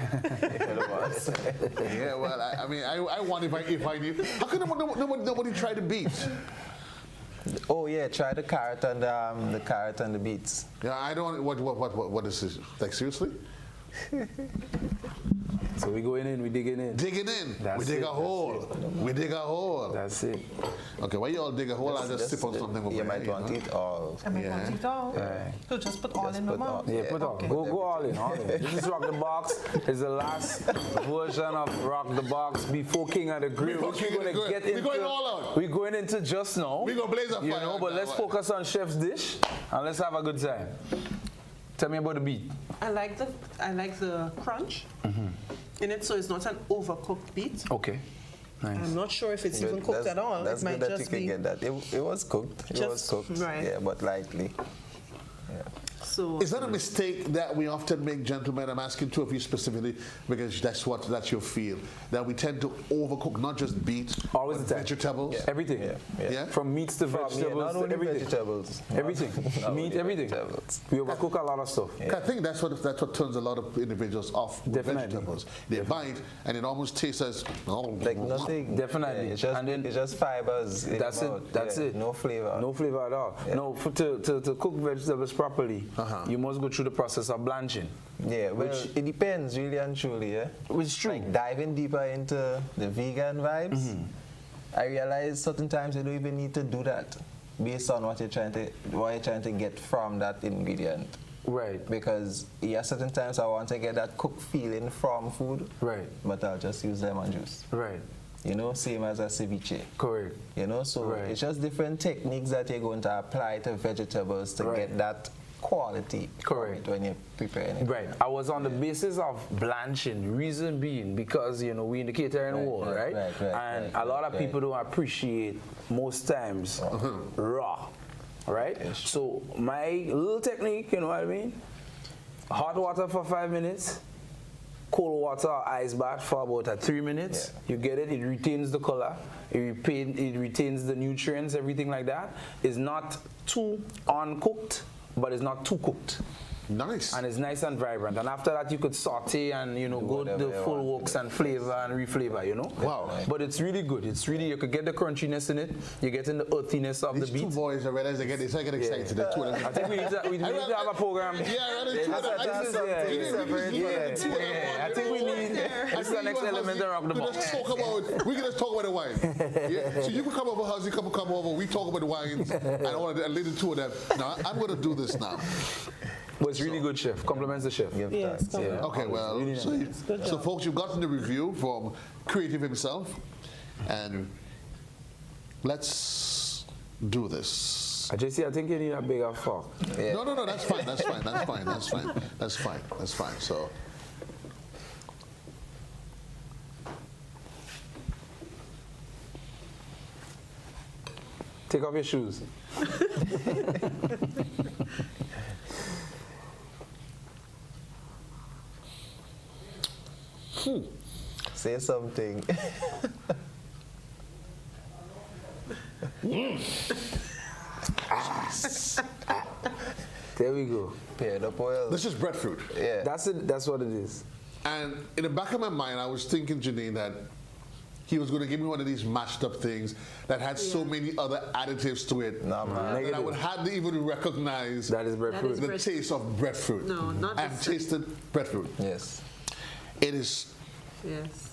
Yeah, well, I mean, I wonder if I knew. How come nobody tried the beets? Oh yeah, try the carrot and the beets. Yeah, I don't. What is this? Like seriously? So we going in, we digging in. Digging in. That's we dig it, a hole. We dig a hole. That's it. Okay, why you all dig a hole? I just sip on something over You might want it all. I might want it all. So just put all in the mouth. Yeah, put all. Okay. Go all in. All in. This is Rock the Box. It's the last version of Rock the Box before King of the Grill. Before King of the Grill. We're going all out. We're going into just now. We're going to blaze a fire. You know, but let's focus on chef's dish and let's have a good time. Tell me about the beet. I like the crunch in it, so it's not an overcooked beet. Okay. Nice. I'm not sure if it's even cooked at all. That's it might good that just you be. can get that. It was cooked. It was cooked. Right. Yeah, but lightly. Yeah. So is that a mistake that we often make, gentlemen? I'm asking two of you specifically because that's your field. That we tend to overcook not just beets, always the vegetables, everything. Yeah. From meats to vegetables, not only everything. vegetables, everything, meat, everything. Vegetables. We overcook a lot of stuff. I think that's what turns a lot of individuals off with vegetables. They bite and it almost tastes as like nothing. Definitely. Yeah, it's just fibers. That's it. That's it. No flavor. No flavor at all. Yeah. No, to cook vegetables properly, you must go through the process of blanching. Yeah, well, it depends really and truly. Yeah, it's true. Like diving deeper into the vegan vibes, I realize certain times you don't even need to do that, based on what you're trying to get from that ingredient. Right. Because certain times I want to get that cooked feeling from food. Right. But I'll just use lemon juice. Right. You know, same as a ceviche. Correct. You know, so it's just different techniques that you're going to apply to vegetables to get that quality. Correct. When you're preparing it. Right. I was on the basis of blanching, reason being because, you know, we in the catering world, right? And a lot of people don't appreciate most times raw, right? Yes. So my little technique, you know what I mean? Hot water for 5 minutes, cold water or ice bath for about 3 minutes. You get it, it retains the color, it retains the nutrients, everything like that. It's not too uncooked, but it's not too cooked. Nice. And it's nice and vibrant. And after that, you could saute and, you know, go the full works and flavor and reflavor, you know? Wow. But it's really good. It's really, you could get the crunchiness in it. You get in the earthiness of These the beet. two boys, I realize they get excited. The two of them. I think we need to have a program. I think we need, this is the next element of Rock the Box. We can just talk about the wine. Yeah? So you can come over, Huzzy, come over, we talk about the wines, and I want to lead the two of them. Now, I'm going to do this now. But it's really good, chef. Compliments the chef. Yes. Okay, well, really so folks, you've gotten the review from Creative himself, and let's do this. JC, I think you need a bigger fork. Yeah. No, that's fine. So. Take off your shoes. Say something. There we go. Paired up oil. This is breadfruit. Yeah. That's it. That's what it is. And in the back of my mind, I was thinking, Janine, that he was going to give me one of these mashed up things that had so many other additives to it that I would hardly even recognize that is breadfruit. the taste of breadfruit. No, not I've tasted breadfruit. Yes. It is. Yes.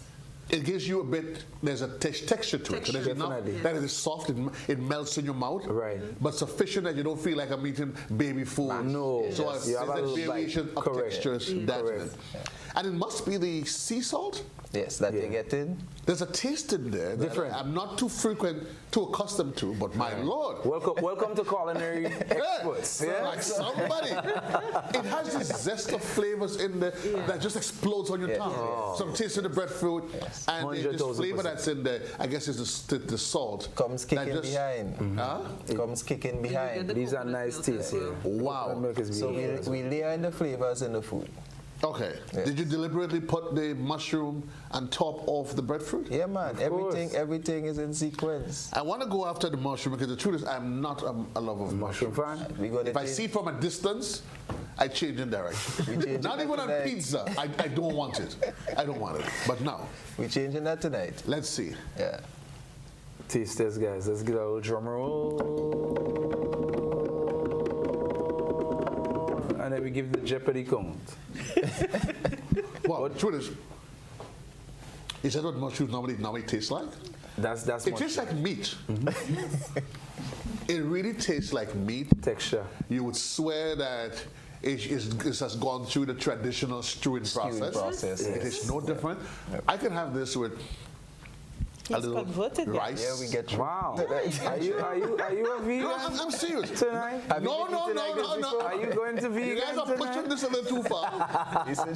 It gives you a bit. There's a texture to it. So there's enough that it is soft. It melts in your mouth. Right. But sufficient that you don't feel like I'm eating baby food. No. So there's a variation of textures. That's it. Yeah. And it must be the sea salt Yes, that you're getting. There's a taste in there that Different. I'm not too accustomed to, but my Lord. Welcome to culinary experts. Yeah, like somebody. It has this zest of flavors in there that just explodes on your tongue. Some taste of the breadfruit, and this flavor that's in there, I guess, is the salt. Comes kicking behind. Comes kicking behind. These are nice tastes. Wow. So we layer in the flavors in the food. Okay. Yes. Did you deliberately put the mushroom on top of the breadfruit? Yeah, man. Everything is in sequence. I want to go after the mushroom because the truth is I'm not a lover of mushroom. Fan? If I see it from a distance, I change in direction. Not even on pizza. I don't want it. I don't want it. But now. We're changing that tonight. Let's see. Yeah. Taste this, guys. Let's get a little drum roll. And then we give the Jeopardy count. Well, the truth is that what mushrooms normally taste like? That's it tastes like meat. It really tastes like meat. Texture. You would swear that it has gone through the traditional stewing process. Yes. It is no different. I can have this with a little rice. Yeah, we get you. Wow. Are you a vegan? No, I'm serious. Tonight? No. Are you going to vegan? You guys are pushing this a little too far. You said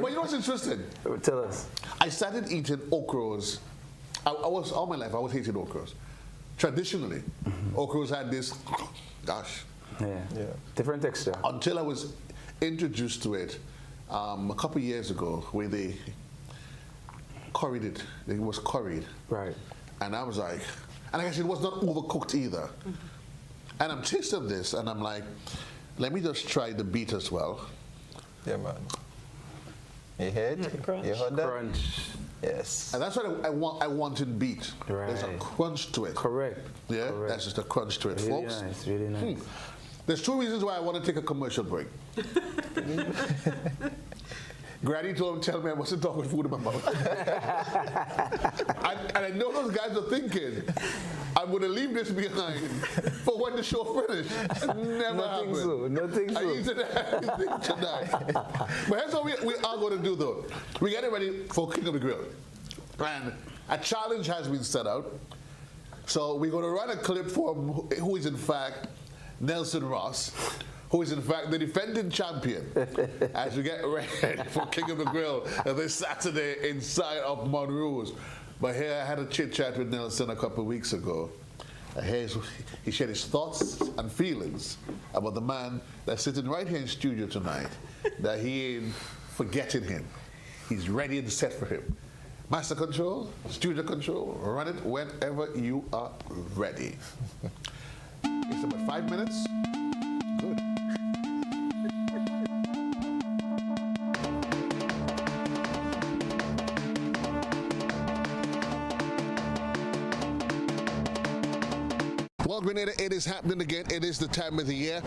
But you know what's interesting? Tell us. I started eating okras. All my life I was eating okras. Traditionally, okras had this, Yeah. Different texture. Until I was introduced to it a couple years ago, where they curried it. It was curried. Right. And I was like, and I guess it was not overcooked either. And I'm tasting this, and I'm like, let me just try the beet as well. Yeah, man. You heard? You heard that? Crunch. Yes. And that's what I wanted beet. Right. There's a crunch to it. Correct. Yeah, Correct. that's just a crunch to it, Really folks. nice, really nice. There's two reasons why I want to take a commercial break. Granny told him, tell me I mustn't talk with food in my mouth. and I know those guys are thinking, I'm going to leave this behind for when the show finishes. Never happened. Nothing so. I eat everything tonight. But here's what we are going to do, though. We're getting ready for King of the Grill. And a challenge has been set out. So we're going to run a clip from who is, in fact, Nelson Ross, who is in fact the defending champion, as we get ready for King of the Grill this Saturday inside of Montrose. But here I had a chit chat with Nelson a couple of weeks ago. He shared his thoughts and feelings about the man that's sitting right here in studio tonight, that he ain't forgetting him. He's ready and set for him. Master Control, Studio Control, run it whenever you are ready. It's about 5 minutes. Good. Well, Grenada, it is happening again. It is the time of the year.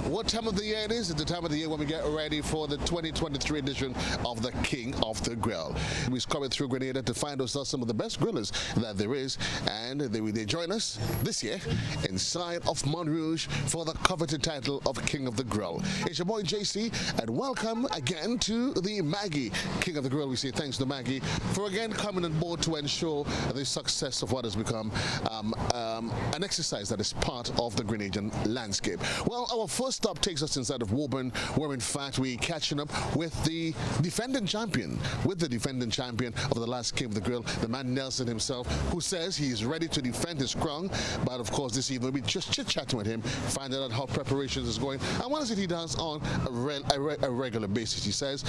What time of the year it is? It's the time of the year when we get ready for the 2023 edition of the King of the Grill. We're coming through Grenada to find ourselves some of the best grillers that there is, and they join us this year inside of Montrouge for the coveted title of King of the Grill. It's your boy JC, and welcome again to the Maggie King of the Grill. We say thanks to Maggie for again coming on board to ensure the success of what has become an exercise that is part of the Grenadian landscape. Well, our first stop takes us inside of Woburn, where in fact we're catching up with the defending champion, of the last King of the Grill, the man Nelson himself, who says he's ready to defend his crown. But of course, this evening we'll be just chit-chatting with him, finding out how preparations is going and what is it he does on a regular basis. He says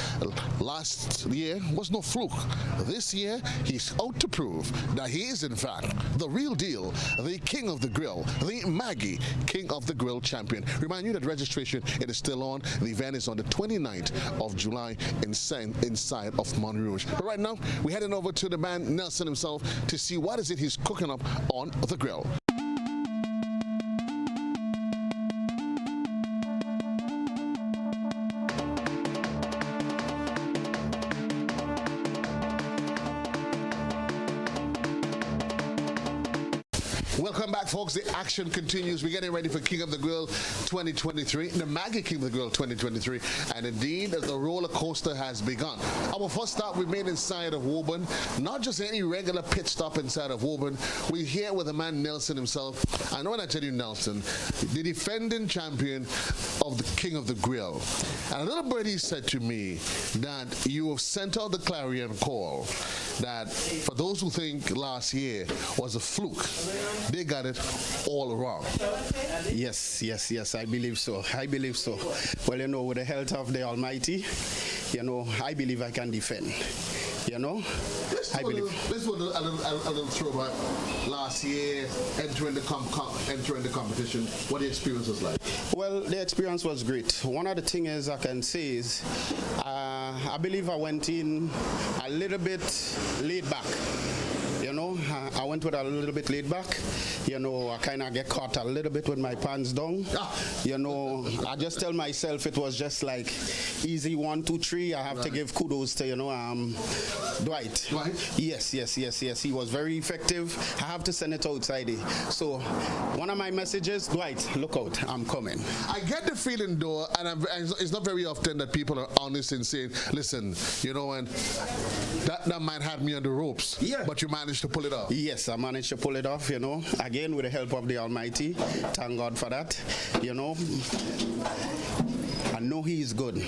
last year was no fluke. This year he's out to prove that he is in fact the real deal, the King of the Grill, the Maggie King of the Grill champion. Remind you that registration, it is still on. The event is on the 29th of July inside of Montrouge. But right now, we're heading over to the man Nelson himself to see what is it he's cooking up on the grill. Welcome back, folks. The action continues. We're getting ready for King of the Grill 2023, the Maggie King of the Grill 2023, and indeed, the roller coaster has begun. Our first stop we made inside of Woburn, not just any regular pit stop inside of Woburn. We're here with the man Nelson himself. I know when I tell you Nelson, the defending champion of the King of the Grill. And a little birdie said to me that you have sent out the clarion call that for those who think last year was a fluke, they got it all wrong. Yes, I believe so. Well, with the help of the Almighty, I believe I can defend. I believe. Let's do a little throwback. Last year, entering the competition, what the experience was like? Well, the experience was great. One of the things I can say is, I believe I went in a little bit laid back. I went with a little bit laid back. I kind of get caught a little bit with my pants down. I just tell myself it was just like easy 1, 2, 3. I have to give kudos to Dwight. Dwight? Yes. He was very effective. I have to send it outside. So one of my messages, Dwight, look out, I'm coming. I get the feeling though, and it's not very often that people are honest and saying, listen, and that might have me on the ropes. Yeah. But you managed to pull it off. Yes, I managed to pull it off, again with the help of the Almighty. Thank God for that. I know he is good,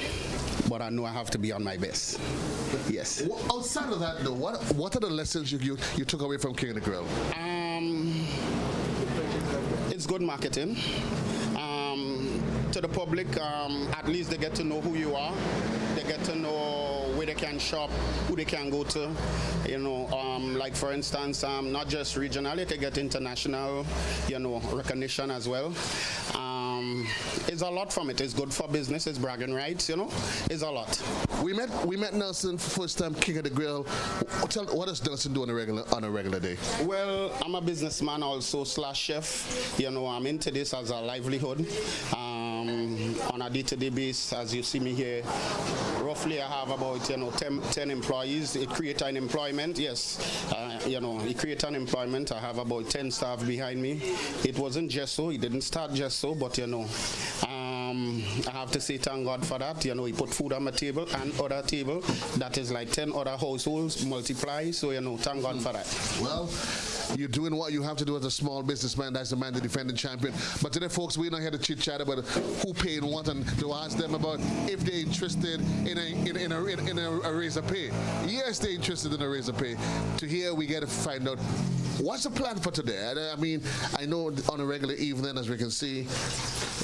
but I know I have to be on my best. Yes. Outside of that though, what are the lessons you took away from King of the Grill? It's good marketing. To the public, at least they get to know who you are. They get to know where they can shop, who they can go to. Like for instance, not just regional, they can get international, recognition as well. It's a lot from it. It's good for business. It's bragging rights. It's a lot. We met Nelson for first time King of the Grill. What does Nelson do on a regular day? Well, I'm a businessman also / chef. I'm into this as a livelihood. On a day-to-day basis, as you see me here, roughly I have about 10 employees. It creates an employment. Yes, it creates an employment. I have about 10 staff behind me. It wasn't just so. It didn't start just so, but I have to say thank God for that. He put food on my table and other table. That is like 10 other households multiply. So thank God for that. Well, you're doing what you have to do as a small businessman. That's the man, the defending champion. But today, folks, we're not here to chit-chat about who paid what and to ask them about if they're interested in a raise of pay. Yes, they're interested in a raise of pay. To here, we got to find out what's the plan for today. I mean, I know on a regular evening, as we can see,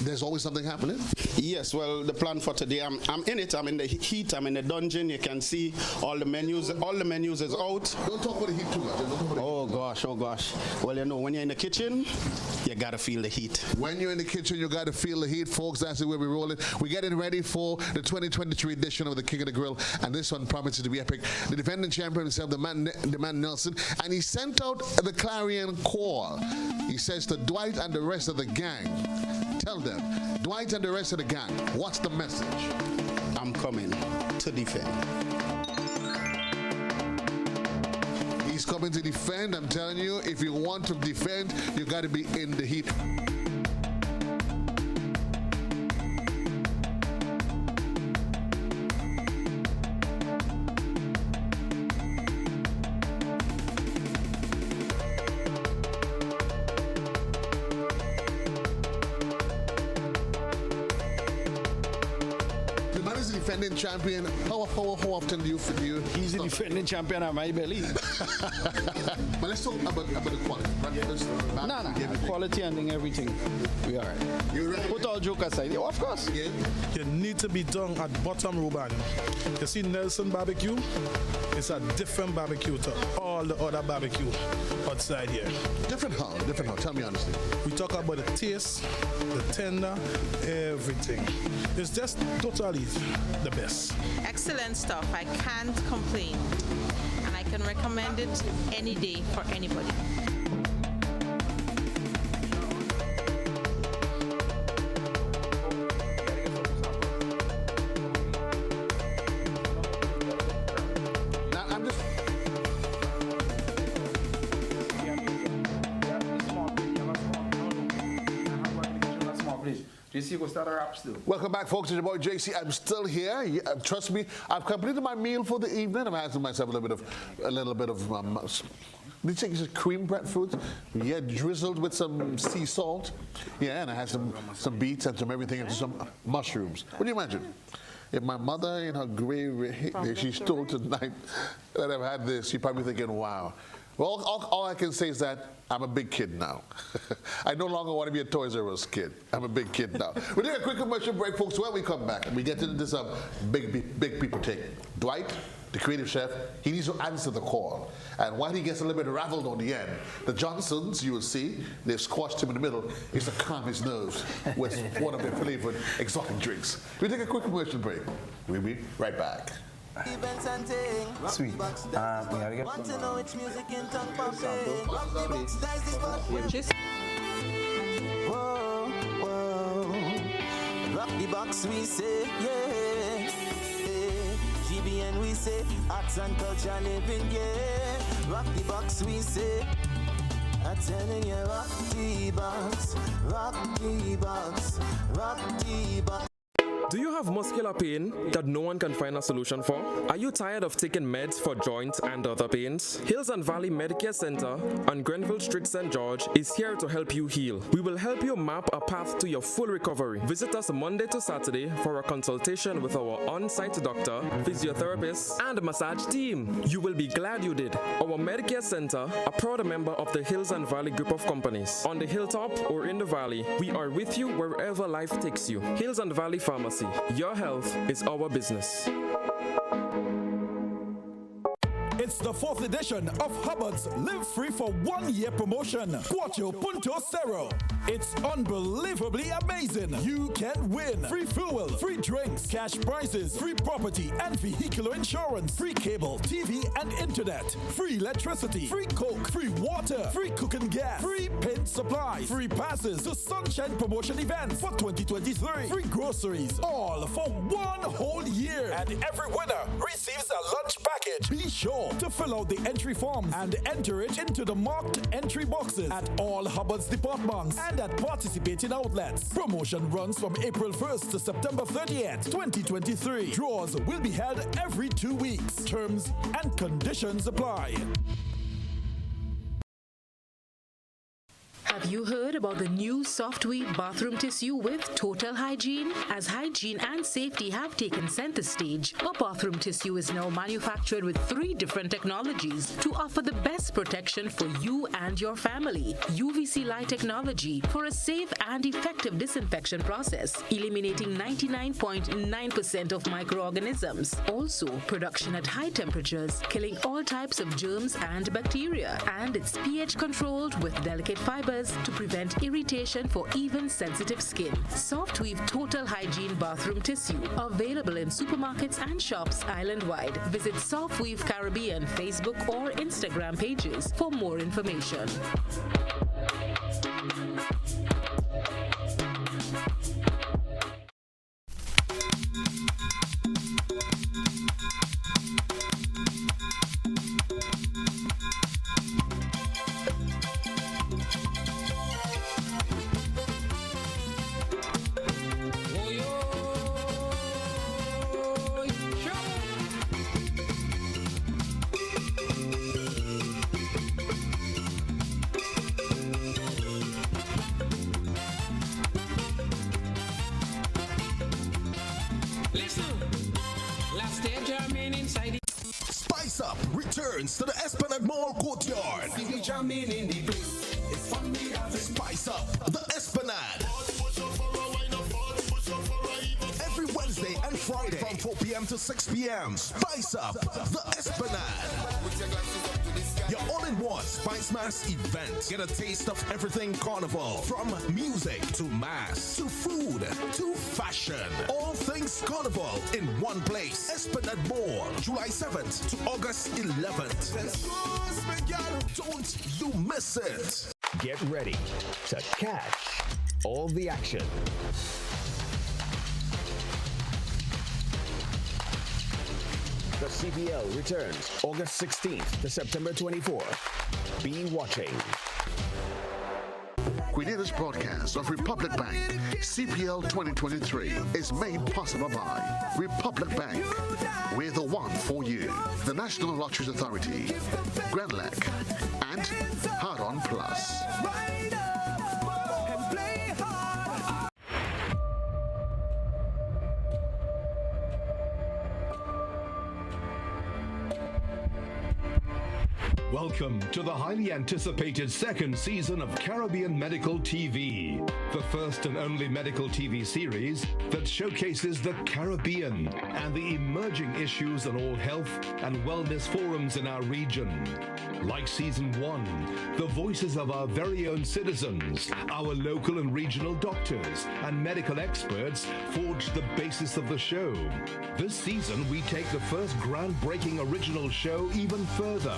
there's always something happening. Yes, well, the plan for today, I'm in it. I'm in the heat. I'm in the dungeon. You can see all the menus. All the menus is out. Don't talk about the heat too much. Oh gosh. Well, when you're in the kitchen, you gotta feel the heat. When you're in the kitchen, you gotta feel the heat, folks. That's the way we're rolling. We're getting ready for the 2023 edition of the King of the Grill, and this one promises to be epic. The defending champion himself, the man Nelson, and he sent out the clarion call. He says to Dwight and the rest of the gang, tell them, Dwight and the rest of the gang, what's the message? I'm coming to defend. He's coming to defend. I'm telling you, if you want to defend, you got to be in the heat. Defending champion. How often do you feel? He's the defending champion of my belly. But let's talk about the quality. No. Quality and everything. We are right. You ready? Put all joke aside. Yeah, of course. Yeah. You need to be done at bottom Ruban. You see Nelson barbecue? It's a different barbecue to all the other barbecue outside here. Different how? Tell me honestly. We talk about the taste, the tender, everything. It's just totally the best. Excellent stuff. I can't complain. And I can recommend it any day for anybody. JC, go start our raps too. Welcome back, folks. It's your boy JC. I'm still here. Trust me, I've completed my meal for the evening. I've had to myself a little bit of did you think it's cream breadfruit? Yeah, drizzled with some sea salt. Yeah, and I had some beets and some everything and some mushrooms. What do you imagine? If my mother in her grave, she's told tonight that I've had this, she's probably thinking, wow. Well, all I can say is that I'm a big kid now. I no longer want to be a Toys R Us kid. I'm a big kid now. We'll take a quick commercial break, folks. When we come back, we get into some big people take. Dwight, the creative chef, he needs to answer the call. And while he gets a little bit raveled on the end, the Johnsons, you will see, they've squashed him in the middle. It's to calm his nerves with one of their flavored exotic drinks. We'll take a quick commercial break. We'll be right back. Sweet. We gotta get Want to know which music in tongue popping? Whoa, whoa. Rock the box, we say, yeah. GBN, we say, arts and culture living, yeah. Rock the box, we say. I'm telling you, rock the box, rock the box, rock the box. Do you have muscular pain that no one can find a solution for? Are you tired of taking meds for joints and other pains? Hills and Valley Medicare Center on Grenville Street, St. George is here to help you heal. We will help you map a path to your full recovery. Visit us Monday to Saturday for a consultation with our on-site doctor, physiotherapist, and massage team. You will be glad you did. Our Medicare Center, a proud member of the Hills and Valley group of companies. On the hilltop or in the valley, we are with you wherever life takes you. Hills and Valley Pharmacy. Your health is our business. It's the 4th edition of Hubbard's Live Free for 1 year promotion. Cuatro Punto Cero. It's unbelievably amazing. You can win free fuel, free drinks, cash prizes, free property and vehicular insurance, free cable, TV and internet, free electricity, free coke, free water, free cooking gas, free paint supplies, free passes to Sunshine Promotion events for 2023, free groceries, all for 1 whole year. And every winner receives a lunch package. Be sure to fill out the entry forms and enter it into the marked entry boxes at all Hubbard's departments and at participating outlets. Promotion runs from April 1st to September 30th, 2023. Draws will be held every 2 weeks. Terms and conditions apply. Have you heard about the new Softweave bathroom tissue with total hygiene? As hygiene and safety have taken center stage, our bathroom tissue is now manufactured with 3 different technologies to offer the best protection for you and your family. UVC light technology for a safe and effective disinfection process, eliminating 99.9% of microorganisms. Also, production at high temperatures, killing all types of germs and bacteria. And it's pH controlled with delicate fibers to prevent irritation for even sensitive skin. Softweave Total Hygiene Bathroom Tissue. Available in supermarkets and shops island-wide. Visit Softweave Caribbean Facebook or Instagram pages for more information. Spice Up returns to the Esplanade Mall Courtyard. Spice Up the Esplanade. Every Wednesday and Friday from 4 p.m. to 6 p.m. Spice Up the Esplanade. Your all-in-one Spice Mass event. Get a taste of everything Carnival. From music to mass to food to fashion. All things Carnival in one place. Esplanade Mall, July 7th to August 11th. Don't you miss it. Get ready to catch all the action. The CPL returns August 16th to September 24th. Be watching. Equinita's broadcast of Republic Bank CPL 2023 is made possible by Republic Bank. We're the one for you. The National Lotteries Authority, Grenlec, and Hard On Plus. Welcome to the highly anticipated second season of Caribbean Medical TV, the first and only medical TV series that showcases the Caribbean and the emerging issues on all health and wellness forums in our region. Like season 1, the voices of our very own citizens, our local and regional doctors and medical experts forged the basis of the show. This season, we take the first groundbreaking original show even further.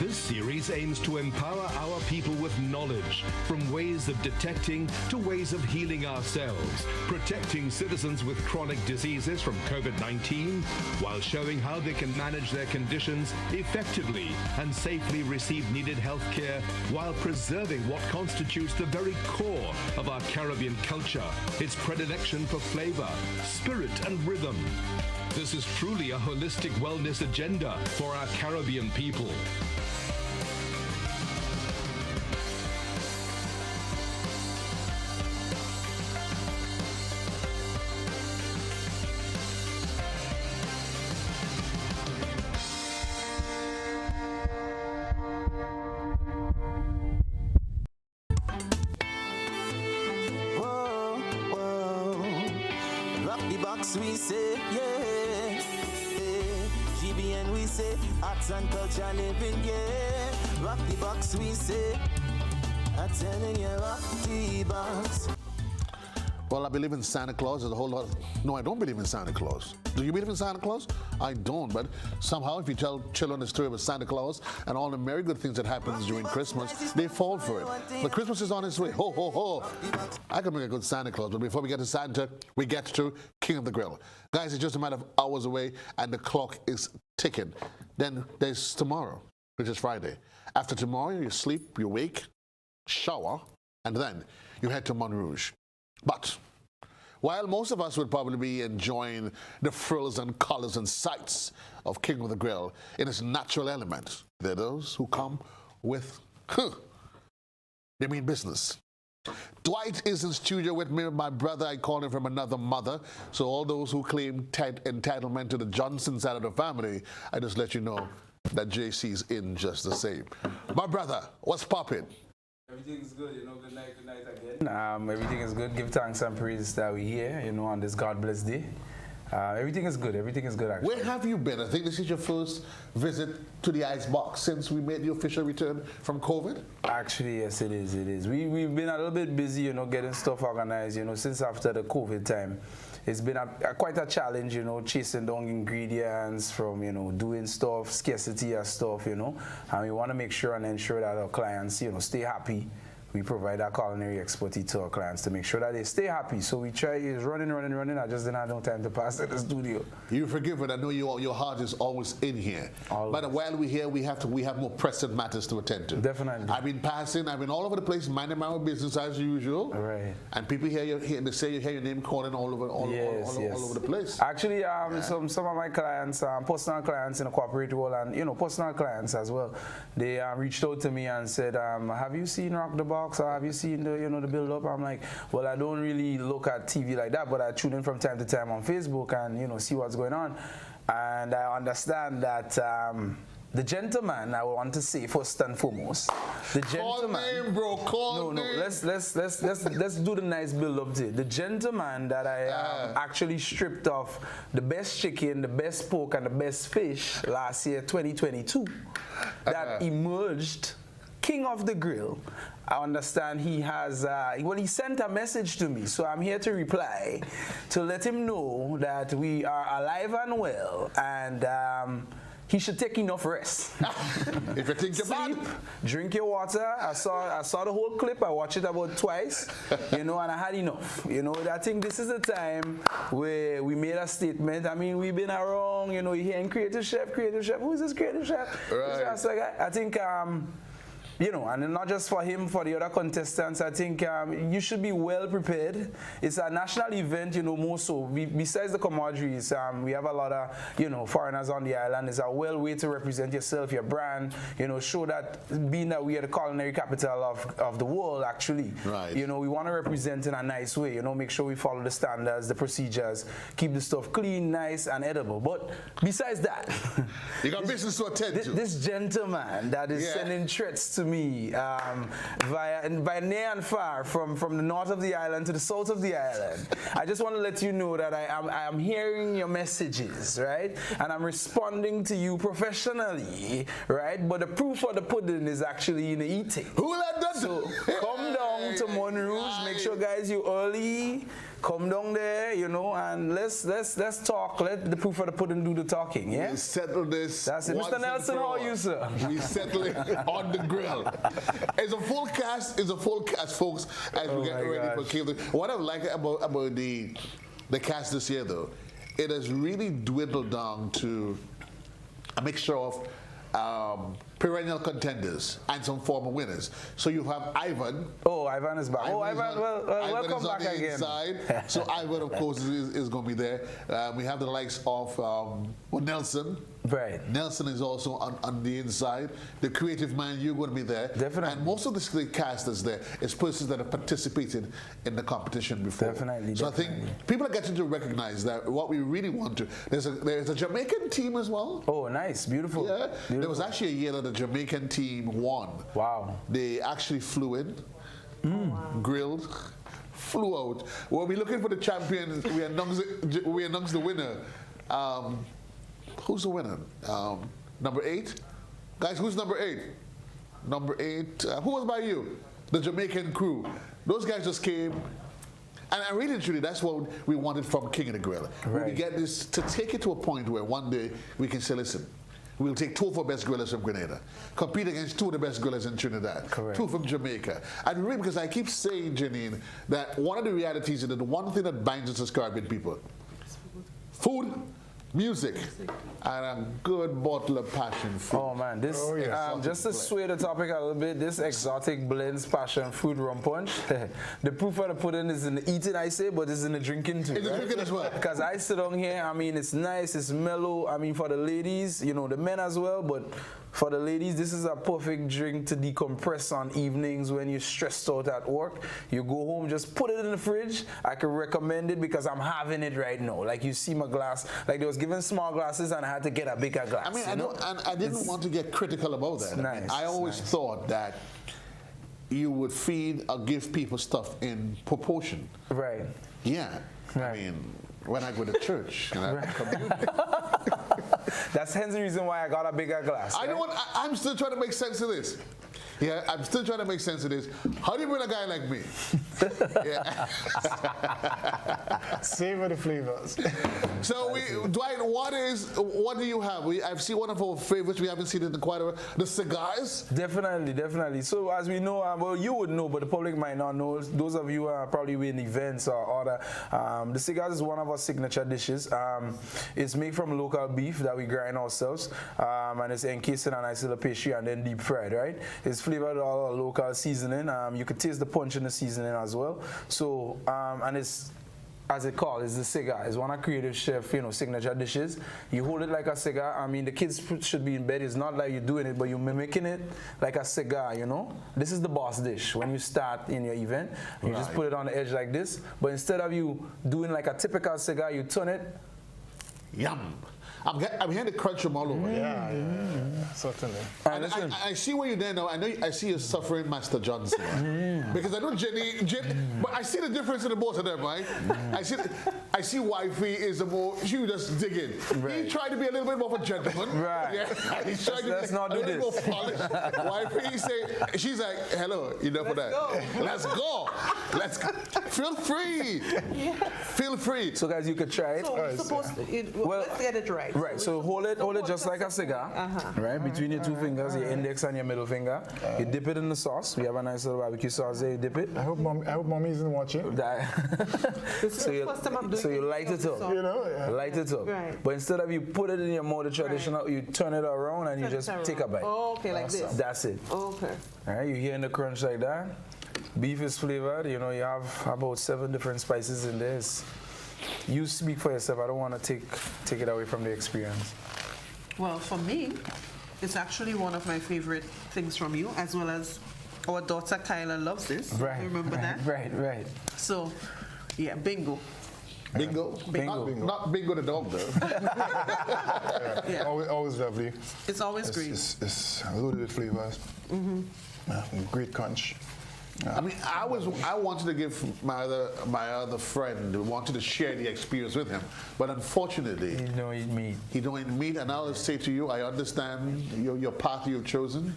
This series aims to empower our people with knowledge, from ways of detecting to ways of healing ourselves, protecting citizens with chronic diseases from COVID-19, while showing how they can manage their conditions effectively and safely receive needed health care while preserving what constitutes the very core of our Caribbean culture, its predilection for flavor, spirit, and rhythm. This is truly a holistic wellness agenda for our Caribbean people. We say, yeah, GBN we say, arts and culture living, yeah. Rock the box we say, I'm telling you, rock the box. Well, I believe in Santa Claus. There's a whole lot. No, I don't believe in Santa Claus. Do you believe in Santa Claus? I don't, but somehow if you tell children the story about Santa Claus and all the merry good things that happens during Christmas, they fall for it. But Christmas is on its way. Ho, ho, ho. I can make a good Santa Claus, but before we get to Santa, we get to King of the Grill. Guys, it's just a matter of hours away, and the clock is ticking. Then there's tomorrow, which is Friday. After tomorrow, you sleep, you wake, shower, and then you head to Montrouge. But while most of us would probably be enjoying the frills and colors and sights of King of the Grill in its natural element, there are those who come with, they mean business. Dwight is in studio with me, my brother. I call him from another mother. So all those who claim entitlement to the Johnson side of the family, I just let you know that JC's in just the same. My brother, what's poppin'? Everything is good, good night again. Everything is good. Give thanks and praise that we're here, on this God bless day. Everything is good actually. Where have you been? I think this is your first visit to the Icebox since we made the official return from COVID? Actually, yes, it is. We've been a little bit busy, getting stuff organized, since after the COVID time. It's been quite a challenge, chasing down ingredients from, doing stuff, scarcity of stuff, and we want to make sure and ensure that our clients, stay happy. We provide our culinary expertise to our clients to make sure that they stay happy. So we try, it's running. I just didn't have no time to pass to the studio. You forgive it. I know your heart is always in here. Always. But while we're here, we have more pressing matters to attend to. Definitely. I've been all over the place, minding my own business as usual. Right. And people they say you hear your name calling all over the place. Actually, some of my clients, personal clients in the corporate world, and personal clients as well, they reached out to me and said, have you seen Rock the Box? Or have you seen the build up? I'm like, well, I don't really look at TV like that, but I tune in from time to time on Facebook and see what's going on. And I understand that the gentleman, I want to say first and foremost, the gentleman. Call name, bro. Call name. No. Let's do the nice build up to it. The gentleman that I actually stripped off the best chicken, the best pork, and the best fish last year, 2022, that emerged King of the Grill. I understand he has, he sent a message to me, so I'm here to reply to let him know that we are alive and well, and he should take enough rest. If you think you're Sleep, drink your water. I saw the whole clip. I watched it about twice, and I had enough. I think this is the time where we made a statement. I mean, we've been around, you're hearing creative chef. Who is this creative chef? Right. I think, and not just for him, for the other contestants, I think you should be well prepared. It's a national event, more so. Besides the commodities, we have a lot of, foreigners on the island. It's a well way to represent yourself, your brand, show that being that we are the culinary capital of the world, actually. Right. We want to represent in a nice way, make sure we follow the standards, the procedures, keep the stuff clean, nice, and edible. But besides that, you got business to attend to. This gentleman that is sending threats to me by near and far from the north of the island to the south of the island. I just want to let you know that I am hearing your messages, right? And I'm responding to you professionally, right? But the proof of the pudding is actually in the eating. Who let that So come down to Montrose. Make sure, guys, you early. Come down there, and let's talk. Let the proof of the pudding do the talking, yeah? We settle this. That's it. Mr. Nelson, how are you, sir? We settle it on the grill. It's a full cast, folks, as we get ready for Kill. What I like about the cast this year, though, it has really dwindled down to a mixture of perennial contenders and some former winners. So you have Ivan. Oh, Ivan is back. Ivan, welcome is on back the again. Inside. So Ivan, of course, is going to be there. We have the likes of Nelson. Right. Nelson is also on the inside. The creative man, you're going to be there. Definitely. And most of the cast that's there is persons that have participated in the competition before. Definitely. So I think people are getting to recognize that what we really want to. There's a Jamaican team as well. Oh, nice. Beautiful. Yeah. Beautiful. There was actually a year that the Jamaican team won. Wow. They actually flew in, grilled, flew out. We'll be looking for the champion. We announced the winner. Who's the winner? Number 8? Guys, who's number 8? Number 8. Who was by you? The Jamaican crew. Those guys just came. And really, truly, that's what we wanted from King of the Grill. Right. We get this to take it to a point where one day we can say, listen, we'll take 2 of our best grillers from Grenada, compete against 2 of the best grillers in Trinidad, Correct. 2 from Jamaica. And really, because I keep saying, Janine, that one of the realities is that the one thing that binds us as Caribbean people, food, music, and a good bottle of passion fruit. Oh man, this just to sway the topic a little bit, this exotic blends passion fruit rum punch. The proof of the pudding is in the eating, I say, but it's in the drinking too. It's right? drinking as well. Because I sit on here, I mean, it's nice, it's mellow. I mean, for the ladies, the men as well, but for the ladies, this is a perfect drink to decompress on evenings when you're stressed out at work. You go home, just put it in the fridge. I can recommend it because I'm having it right now. Like you see my glass, like they was given small glasses and I had to get a bigger glass. I mean, I didn't want to get critical about that. Nice, I always thought that you would feed or give people stuff in proportion. Right. Yeah. Right. I mean, when I go to church, That's hence the reason why I got a bigger glass. I know I'm still trying to make sense of this. Yeah, I'm still trying to make sense of this. How do you bring a guy like me? Yeah. Savor the flavors. So, Dwight, what do you have? I've seen one of our favorites we haven't seen in quite a while, the cigars. Definitely. So, as we know, well, you would know, but the public might not know. Those of you are probably in events or other. The cigars is one of our signature dishes. It's made from local beef that we grind ourselves, and it's encased in a nice little pastry and then deep fried, right? It's flavored all our local seasoning. You could taste the punch in the seasoning as well. So, and it's, as it called, it's the cigar. It's one of Creative Chef, signature dishes. You hold it like a cigar. I mean, the kids should be in bed. It's not like you're doing it, but you're mimicking it like a cigar, This is the boss dish. When you start in your event, you just put it on the edge like this. But instead of you doing like a typical cigar, you turn it. Yum. I'm hearing the crunch from all over. Yeah, certainly. And I see where you're there now. I see you suffering Master Johnson. Because I know Jenny, but I see the difference in the both of them, right? I see Wifey is she just dig in. Right. He tried to be a little bit more of a gentleman. Right. Yeah. He's trying to be a little more polished. Wifey, she's like, hello, you know for that. Let's go. Let's go. Feel free. Yeah. Feel free. So guys, you could try it. So let's get it right. Right, so hold it just like a cigar, right? Between your two fingers, your index and your middle finger. You dip it in the sauce. We have a nice little barbecue sauce there, you dip it. I hope mommy isn't watching. So you light it up. You know, light it up. Right. But instead of you put it in your more traditional, you turn it around and you just take a bite. Oh, okay, like this. That's it. Okay. All right, you hear the crunch like that. Beef is flavored. You know, you have about 7 different spices in there. You speak for yourself. I don't want to take it away from the experience. Well, for me, it's actually one of my favorite things from you, as well as our daughter Kyla loves this. Right. Remember that? Right. So, yeah, bingo. Bingo? Not bingo the dog, though. Yeah. Always lovely. It's always great. It's loaded with flavors. Great crunch. I mean, I wanted to give my other friend, wanted to share the experience with him, but unfortunately, he don't eat meat. He don't eat meat, and I'll say to you, I understand your path you've chosen,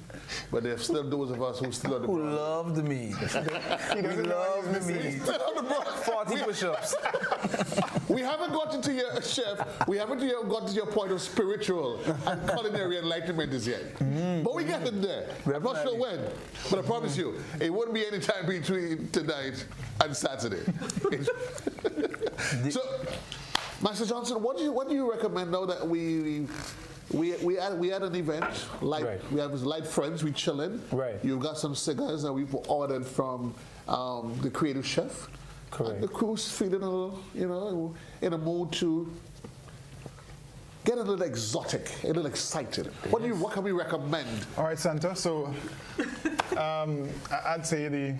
but there's still those of us who still love the meat. We love the meat. 40 push-ups. We haven't gotten to your chef. We haven't gotten to your point of spiritual and culinary enlightenment as yet, but we get in there. I'm not sure when, but I promise you, it wouldn't be any time between tonight and Saturday. So, Master Johnson, what do you recommend now that we had an event, we have light friends, we chilling. Right. You've got some cigars that we've ordered from the creative chef. Correct. And the crew's feeling a little, in a mood to get a little exotic, a little excited. What can we recommend? All right, Santa. So I'd say the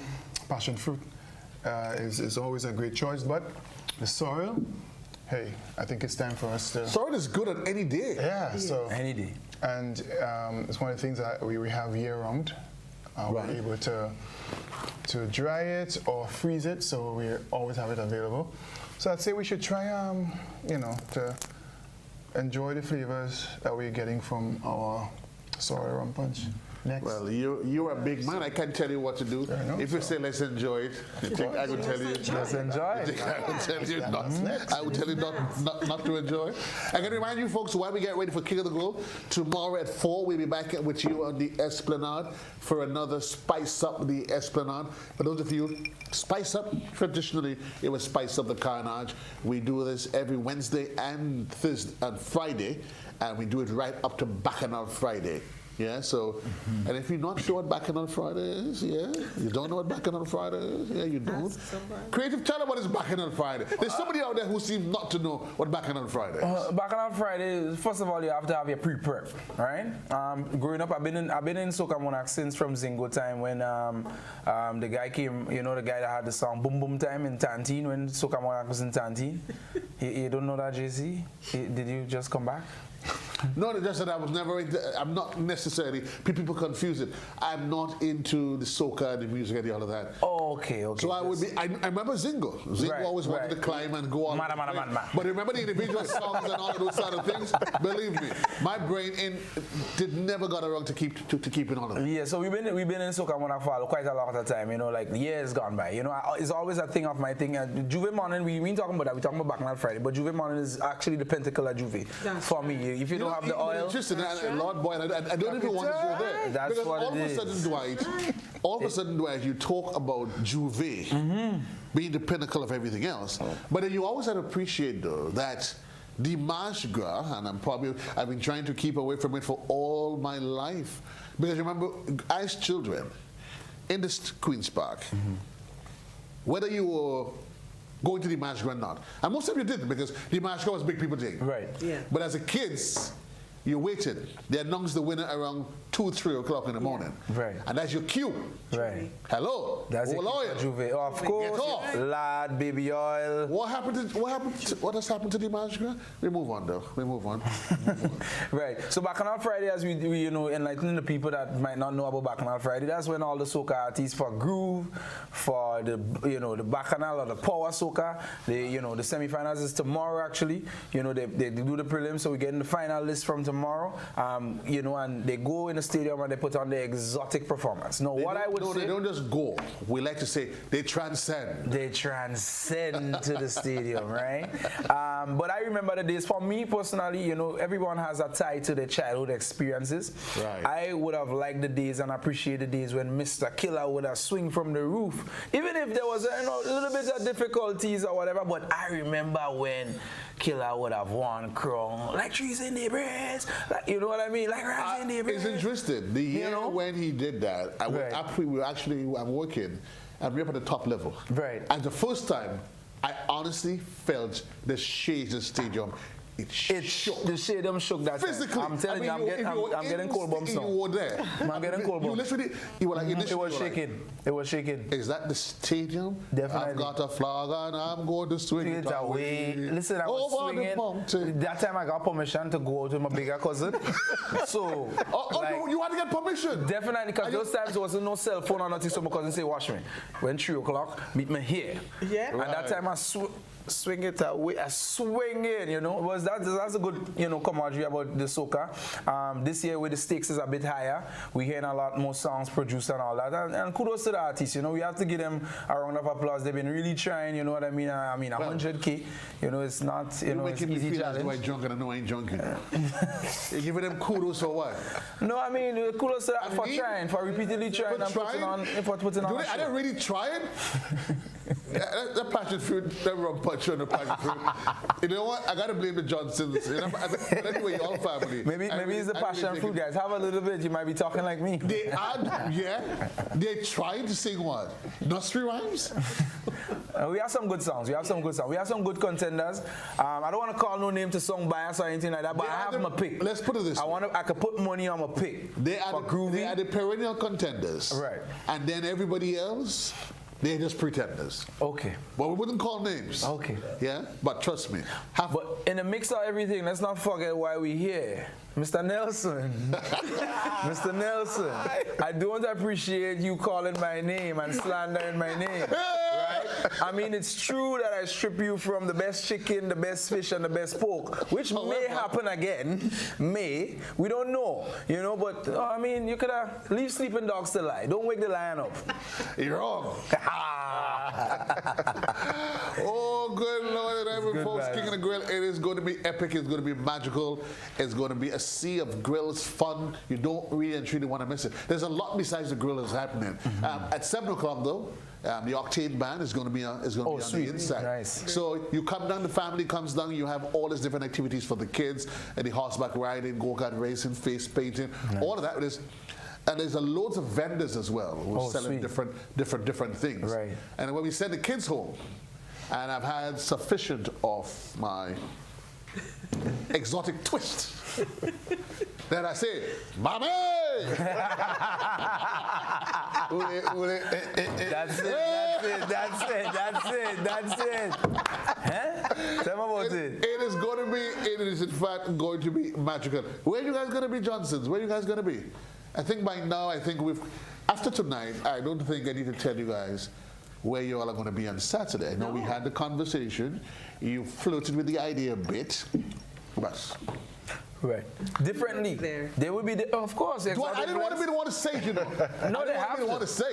passion fruit is always a great choice, but the sorrel, hey, I think it's time for us to. Sorrel is good on any day. Yeah, so any day. And it's one of the things that we have year round. We're able to dry it or freeze it, so we always have it available. So I'd say we should try, to enjoy the flavors that we're getting from our sorrel rum punch. Next. Well, you're a big man. I can't tell you what to do. If you say let's enjoy it, I would tell you. Let's enjoy it. I would tell you not. I would tell you not to enjoy. I can remind you folks while we get ready for King of the Globe, tomorrow at 4 we'll be back with you on the Esplanade for another Spice Up the Esplanade. For those of you, Spice Up, traditionally it was Spice Up the Carnage. We do this every Wednesday and Thursday and Friday, and we do it right up to Bacchanal Friday. Yeah, so, and if you're not sure what Bacchanal Friday is, you don't know what Bacchanal Friday is, you don't. Creative, tell them what is Bacchanal Friday. There's somebody out there who seems not to know what Bacchanal Friday is. Bacchanal Friday, first of all, you have to have your pre-prep, right? Growing up, I've been in Soca Monarch since from Zingo time when the guy came, the guy that had the song Boom Boom Time in Tantine when Soca Monarch was in Tantine. You don't know that, JC? Did you just come back? No, just that I was never into, I'm not necessarily, people confuse it. I'm not into the soca and the music and all of that. Oh, okay. So I would be, I remember Zingo. Zingo always wanted to climb and go on. But remember the individual songs and all of those sort of things? Believe me, my brain never got around to keeping on it. Yeah, so we've been in Soca Monarch for quite a lot of time, like years gone by. It's always a thing of my thing. Juve Morning, we ain't talking about that, we talking about Bacchanal Friday, but Juve Morning is actually the pinnacle of Juve for me. If you don't have the oil. Interesting, Lord boy, I don't even want to go there. That's because what all of a sudden, Dwight, you talk about Juve being the pinnacle of everything else. But then you always have to appreciate, though, that the Marche Gras, and I've been trying to keep away from it for all my life. Because remember, as children, in the Queen's Park, whether you were going to the Marche Gras or not. And most of you didn't, because the Marche Gras was a big people thing. Right. Yeah. But as a kids, you waited. They announced the winner around 2, 3 o'clock in the morning. Right. And that's your cue. Right. Hello. That's Oil. Juve. Oh, of course. Get off. Lad, baby oil. What has happened to the Marche Gras? We move on, though. We move on. Right. So Bacchanal Friday, as we enlightening the people that might not know about Bacchanal Friday, that's when all the soca artists for groove, for the the Bacchanal or the power soca, the semifinals is tomorrow actually. They do the prelims, so we get in the final list from tomorrow. tomorrow, you know, and they go in the stadium and they put on the exotic performance. No, what I would say... they don't just go. We like to say they transcend. They transcend to the stadium, right? But I remember the days, for me personally, you know, everyone has a tie to their childhood experiences. Right. I would have liked the days and appreciate the days when Mr. Killer would have swing from the roof, even if there was a little bit of difficulties or whatever. But I remember when Killer would have won crown like trees in the breeze, like, you know what I mean, like rats in the breeze. It's interesting. The year when he did that, I'm working, and we're up at the top level. Right. And the first time, I honestly felt the shades of the stadium. It shook. The stadium shook that physically. Time. I'm telling you, I'm getting cold bumps now. You were there. I'm getting cold bumps. You were like, it was shaking. It was shaking. Is that the stadium? Definitely. I've got a flag and I'm going to swing it away. Listen, I was swinging. That time I got permission to go out with my bigger cousin. So. You had to get permission? Definitely, because those times there wasn't no cell phone or nothing, so my cousin say, watch me. When 3 o'clock, meet me here. Yeah. And that time I swing it away. I swing it, you know. That's a good, you know, camaraderie about the soca. This year, where the stakes is a bit higher, we're hearing a lot more songs produced and all that. And kudos to the artists, you know. We have to give them a round of applause. They've been really trying, you know what I mean? 100K, you know, it's not, you know, it's an easy challenge. You're drunk and I know I ain't drunk. You're giving them kudos for what? No, I mean, kudos to that for trying, for repeatedly trying and putting on a I didn't really try it. That passion fruit, that rum punch on the passion fruit. You know what? I gotta blame the Johnsons. Anyway, all family. Maybe it's the passion fruit guys. Have a little bit. You might be talking like me. They tried to sing what? Nursery rhymes. We have some good songs. We have some good contenders. I don't want to call no name to song bias or anything like that, but I have my pick. Let's put it this way. I could put money on my pick. They are the perennial contenders. Right. And then everybody else, they're just pretenders. Okay. But we wouldn't call names. Okay. Yeah? But trust me. But in the mix of everything, let's not forget why we're here. Mr. Nelson. Mr. Nelson. I don't appreciate you calling my name and slandering my name. Right? I mean, it's true that I strip you from the best chicken, the best fish, and the best pork, which may happen again. May. We don't know. You know, but, I mean, you could have leave sleeping dogs to lie. Don't wake the lion up. You're wrong. Oh, good Lord, folks, King of the Grill. It is going to be epic. It's going to be magical. It's going to be a sea of grills, fun. You don't really and truly want to miss it. There's a lot besides the grill that's happening. At 7 o'clock, though, the Octane Band is going to be on the inside. Nice. So you come down, the family comes down, you have all these different activities for the kids, and the horseback riding, go-kart racing, face painting, all of that. And there's loads of vendors as well who are selling different things. Right. And when we send the kids home, and I've had sufficient of my exotic twist, then I say, Mommy! That's it. Huh? Tell me about it. It is in fact going to be magical. Where are you guys going to be, Johnsons? Where are you guys going to be? I think by now, after tonight, I don't think I need to tell you guys where you all are going to be on Saturday. I know we had the conversation. You flirted with the idea a bit. But Right. Differently. They will be there. Of course. I didn't want to be the one to say it, you know. No, they have to.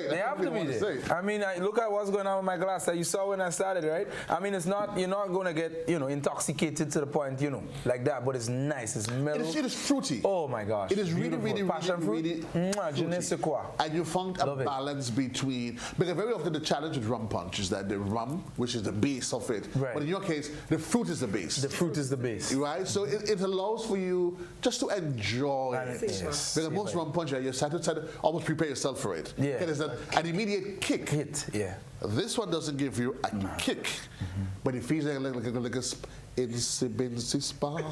They have to be there. I mean, look at what's going on with my glass that you saw when I started, right? I mean, it's not, you're not going to get, intoxicated to the point, like that, but it's nice. It's mellow. It is fruity. Oh, my gosh. It is really passion fruit. Je ne sais quoi. And you found a balance between, because very often the challenge with rum punch is that the rum, which is the base of it, but in your case, the fruit is the base. The fruit is the base. Right? So it allows for you just to enjoy it. Yes. Because most rum punch, you start to almost prepare yourself for it. Yeah. It's an immediate kick. Yeah. This one doesn't give you a kick, but it feels like a incy spark.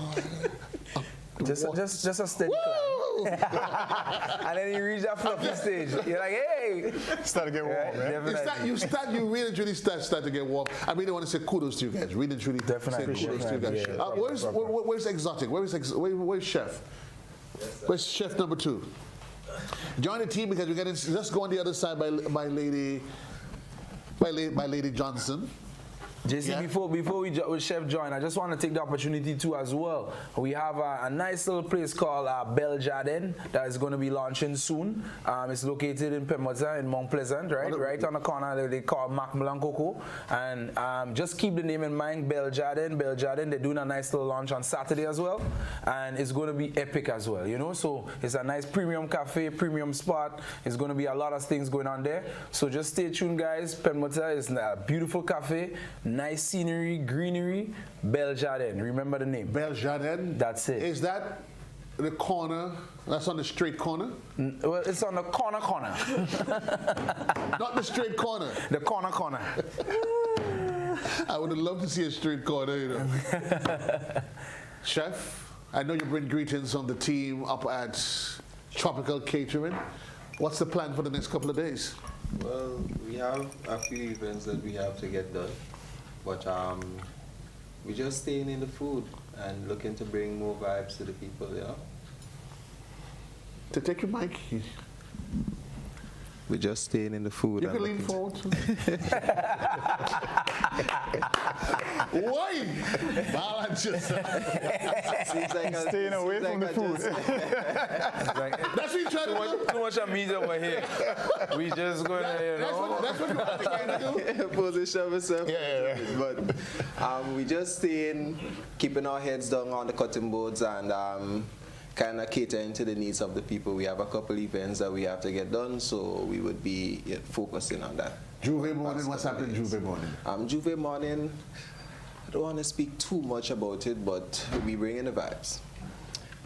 Just a steady climb. And then you reach that fluffy stage. You're like, hey. Start to get warm, right? You really truly start to get warm. I really want to say kudos to you guys. Really truly say kudos to you guys. Where's Exotic? Where's Chef? Where's Chef number 2? Join the team because let's go on the other side by Lady Johnson. JC, before we Chef join, I just want to take the opportunity too as well. We have a nice little place called Belle Jardin that is going to be launching soon. It's located in Pemberton in Mount Pleasant, right on the corner they call Mac Coco. And just keep the name in mind, Belle Jardin. Belle Jardin, they're doing a nice little launch on Saturday as well, and it's going to be epic as well. You know, so it's a nice premium cafe, premium spot. It's going to be a lot of things going on there. So just stay tuned, guys. Pemberton is a beautiful cafe. Nice scenery, greenery, Belle Jardin. Remember the name. Belle Jardin? That's it. Is that the corner? That's on the straight corner? Well, it's on the corner. Not the straight corner. The corner. I would have loved to see a straight corner, you know. Chef, I know you bring greetings from the team up at Tropical Catering. What's the plan for the next couple of days? Well, we have a few events that we have to get done, but we're just staying in the food and looking to bring more vibes to the people, you know. To take your mic. We're just staying in the food. You can lean forward. Why? Balance yourself. Seems like staying away from the food. That's what you try to do. Too much meat over here. We just gonna, you know. That's what you're trying to do. Position myself. Yeah. But we just staying, keeping our heads down on the cutting boards and kind of catering to the needs of the people. We have a couple events that we have to get done, so we would be focusing on that. Juve morning, what's happening Juve morning? Juve morning, I don't want to speak too much about it, but we bring in the vibes.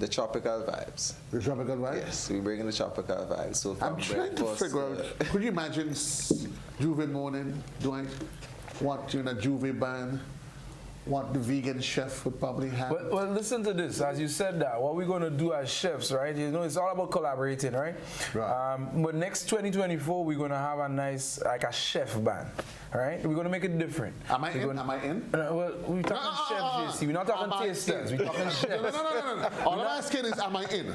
The tropical vibes. The tropical vibes? Yes, we bring in the tropical vibes. So I'm trying to figure out, could you imagine Juve morning doing what in a Juve band? What the vegan chef would probably have. Well, listen to this. As you said that, what we're going to do as chefs, right? You know, it's all about collaborating, right? But next 2024, we're going to have a nice, like a chef band, right? We're going to make it different. Am I in? Am I in? Well, we're talking chef, JC. We're not talking tasters. We're talking chefs. No. All I'm asking is, am I in?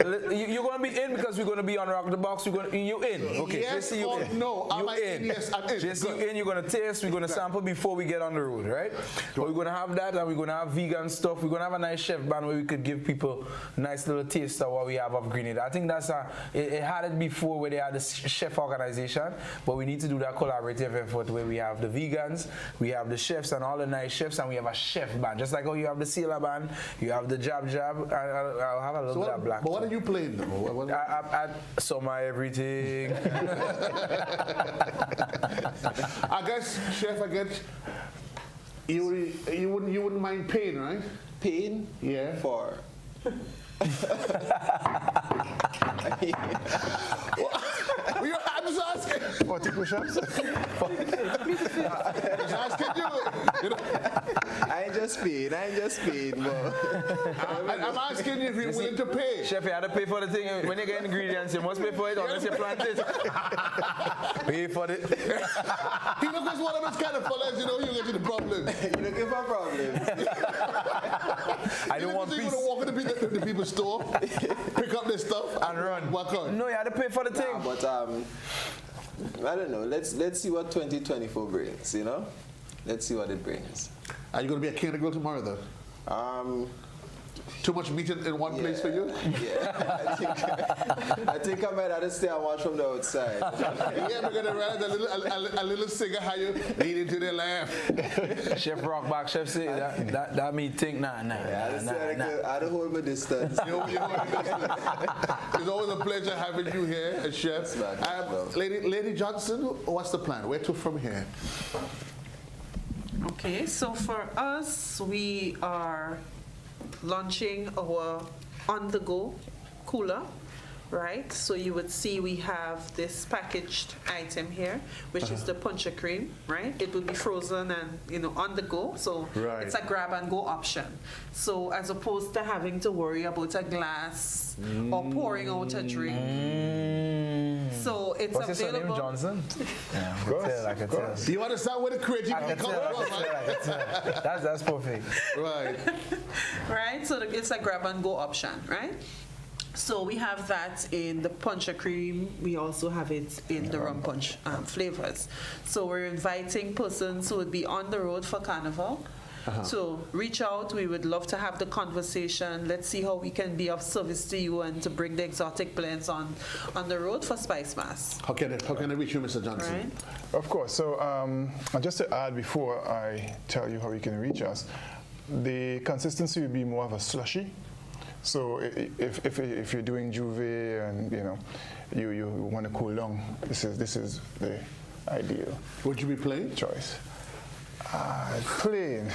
You're going to be in because we're going to be on Rock the Box. You in. Okay, yes JC, you or in. no? Am I in? Yes, I'm in. JC, you in. You're going to taste. We're going to sample before we get on the road, right? But we're going to have that, and we're going to have vegan stuff. We're going to have a nice chef band where we could give people a nice little taste of what we have of Grenada. I think that's it had it before where they had the chef organization, but we need to do that collaborative effort where we have the vegans, we have the chefs and all the nice chefs, and we have a chef band. Just like how you have the Sailor band, you have the Jab. I'll have a little bit of black. But what are you playing though? I summer everything. I guess, Chef, you wouldn't mind pain, right? Pain? Yeah. For? I'm just asking. 40 push-ups? Just asking you. I ain't just paid, but I'm asking you if you're willing to pay. Chef, you have to pay for the thing. When you get ingredients, you must pay for it unless you plant it. Pay for it. He looks one of those kind of fellas, you know, you get to the problem. You're looking for problems. I don't want peace. You want to walk into the people's store, pick up their stuff, and run. Walk on. No, you have to pay for the thing. But I don't know. Let's see what 2024 brings. You know, let's see what it brings. Are you going to be at Canada tomorrow, though? Too much meat in one place for you? Yeah, I think I might have to stay and watch from the outside. Yeah, we're going to ride a little singer how you lead into their laugh. Chef Rockback, Chef say that me think nah. I don't hold my distance. It's always a pleasure having you here as chef. Lady Johnson, what's the plan? Where to from here? Okay, so for us, we are launching our on-the-go cooler, right? So you would see we have this packaged item here, which is the puncher cream, right? It will be frozen and, you know, on the go. So it's a grab and go option. So as opposed to having to worry about a glass or pouring out a drink. So it's What's available. What's Johnson? Yeah, I can tell. Do you want to start with the creative? I can tell. That's perfect. Right. Right, so it's a grab and go option, right? So we have that in the puncher cream. We also have it in the rum punch flavors. So we're inviting persons who would be on the road for Carnival. So reach out. We would love to have the conversation. Let's see how we can be of service to you and to bring the exotic blends on the road for Spice Mass. How can I reach you, Mr. Johnson? Right. Of course. So just to add before I tell you how you can reach us, the consistency will be more of a slushy. So if you're doing Juve and you want to cool down, this is the ideal. Would you be plain? Choice. Plain.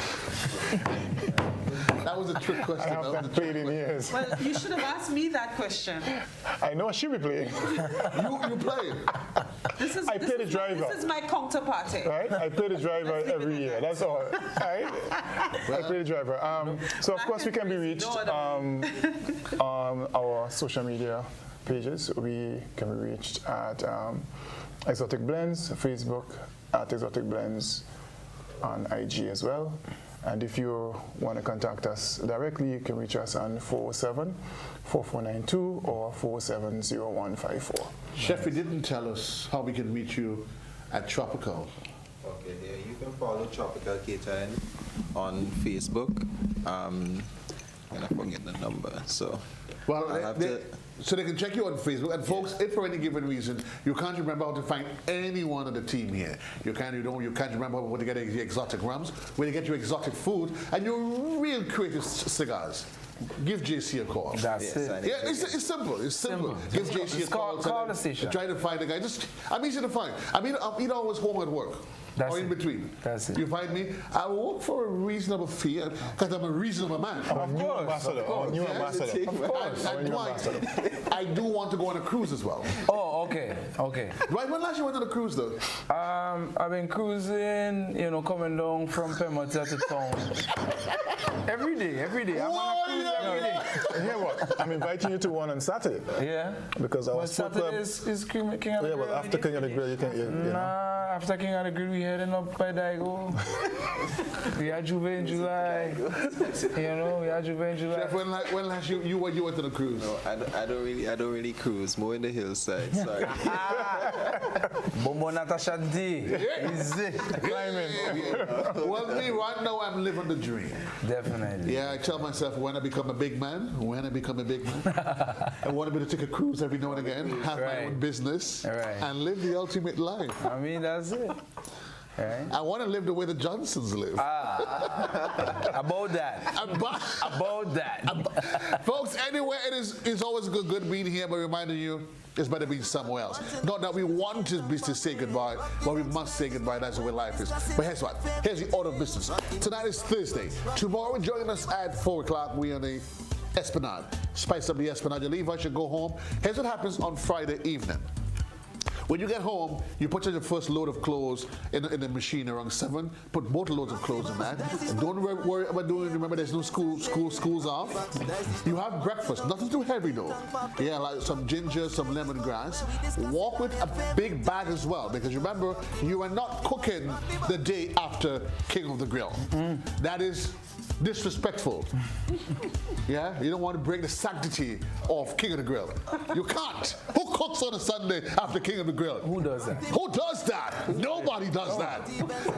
That was a trick question. I haven't played in years. Well, you should have asked me that question. I know I should be playing. you play. I play the driver. This is my counterparty. Right? I play the driver every year. That's all. Right? I play the driver. So of course we can be reached on our social media pages. We can be reached at Exotic Blends, Facebook at Exotic Blends, on IG as well. And if you want to contact us directly, you can reach us on 407-4492 or 407-0154. Chef, you didn't tell us how we can reach you at Tropical. Okay, yeah, you can follow Tropical Catering on Facebook. And I forget the number, so. Well, so they can check you on Facebook. And folks, if for any given reason you can't remember how to find any one of the team here, you can't remember where to get the exotic rums, where to get your exotic food, and your real creative cigars, give JC a call. That's it. Yeah, it's simple. It's simple. Give JC a call. Call the station. Try to find the guy. I'm easy to find. I'm either always home at work. Or in between. That's it. You find me, I will work for a reasonable fee because I'm a reasonable man. New ambassador. Of course. I do want to go on a cruise as well. Oh, okay. Right, when last you went on a cruise though? I've been cruising, coming down from Pemberton to town. Every day. I'm on a cruise every day. And hear what? I'm inviting you to one on Saturday. Yeah. Because our Saturday is King of the Grill. Yeah, well, after King of the Grill, you can. After King of the Grill, we heading up by Daigo. We had Juve in July. We had Juve in July. Chef, when last you went on a cruise? No, I don't really cruise. More in the hillside. Sorry. Bombo Natasha D. Easy. Climbing. Well, me right now, I'm living the dream. Definitely. Yeah, I tell myself when I become a big man, I want to be able to take a cruise every now and again, have my own business, and live the ultimate life. I mean, that's it. Right. I want to live the way the Johnsons live. About that. About that. Folks, anyway, it's always good being here, but reminding you, it's better being somewhere else. Not that we want to say goodbye, but we must say goodbye. That's the way life is. But here's what? Here's the order of business. Tonight is Thursday. Tomorrow, join us at 4 o'clock. We are on the Esplanade. Spice up the Esplanade. You leave, I should go home. Here's what happens on Friday evening. When you get home, you put in your first load of clothes in the machine around 7. Put both loads of clothes in that. And don't worry about doing. Remember, there's no schools off. You have breakfast. Nothing too heavy though. Yeah, like some ginger, some lemongrass. Walk with a big bag as well, because remember, you are not cooking the day after King of the Grill. That is disrespectful. Yeah, you don't want to break the sanctity of King of the Grill. You can't. Who cooks on a Sunday after King of the Grill? Who does that? Who does that? Nobody does that.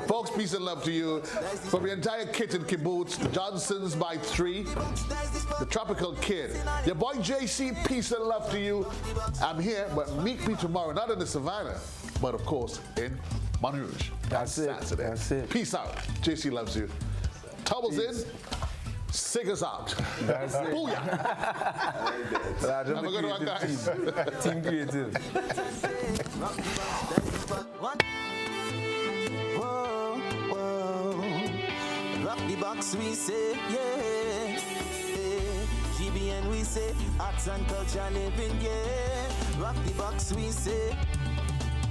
Folks, peace and love to you. From the entire kit and kibbutz, the Johnsons by 3, the Tropical Kid, your boy JC, peace and love to you. I'm here, but meet me tomorrow, not in the Savannah, but of course in Baton Rouge. That's it. Saturday. That's it. Peace out. JC loves you. Towels in, cigars out. That's it. Booyah. Have a good one, guys. Team creative. Whoa. Rock the box, we say, yeah. GBN, we say, arts and culture living, yeah. Rock the box, we say.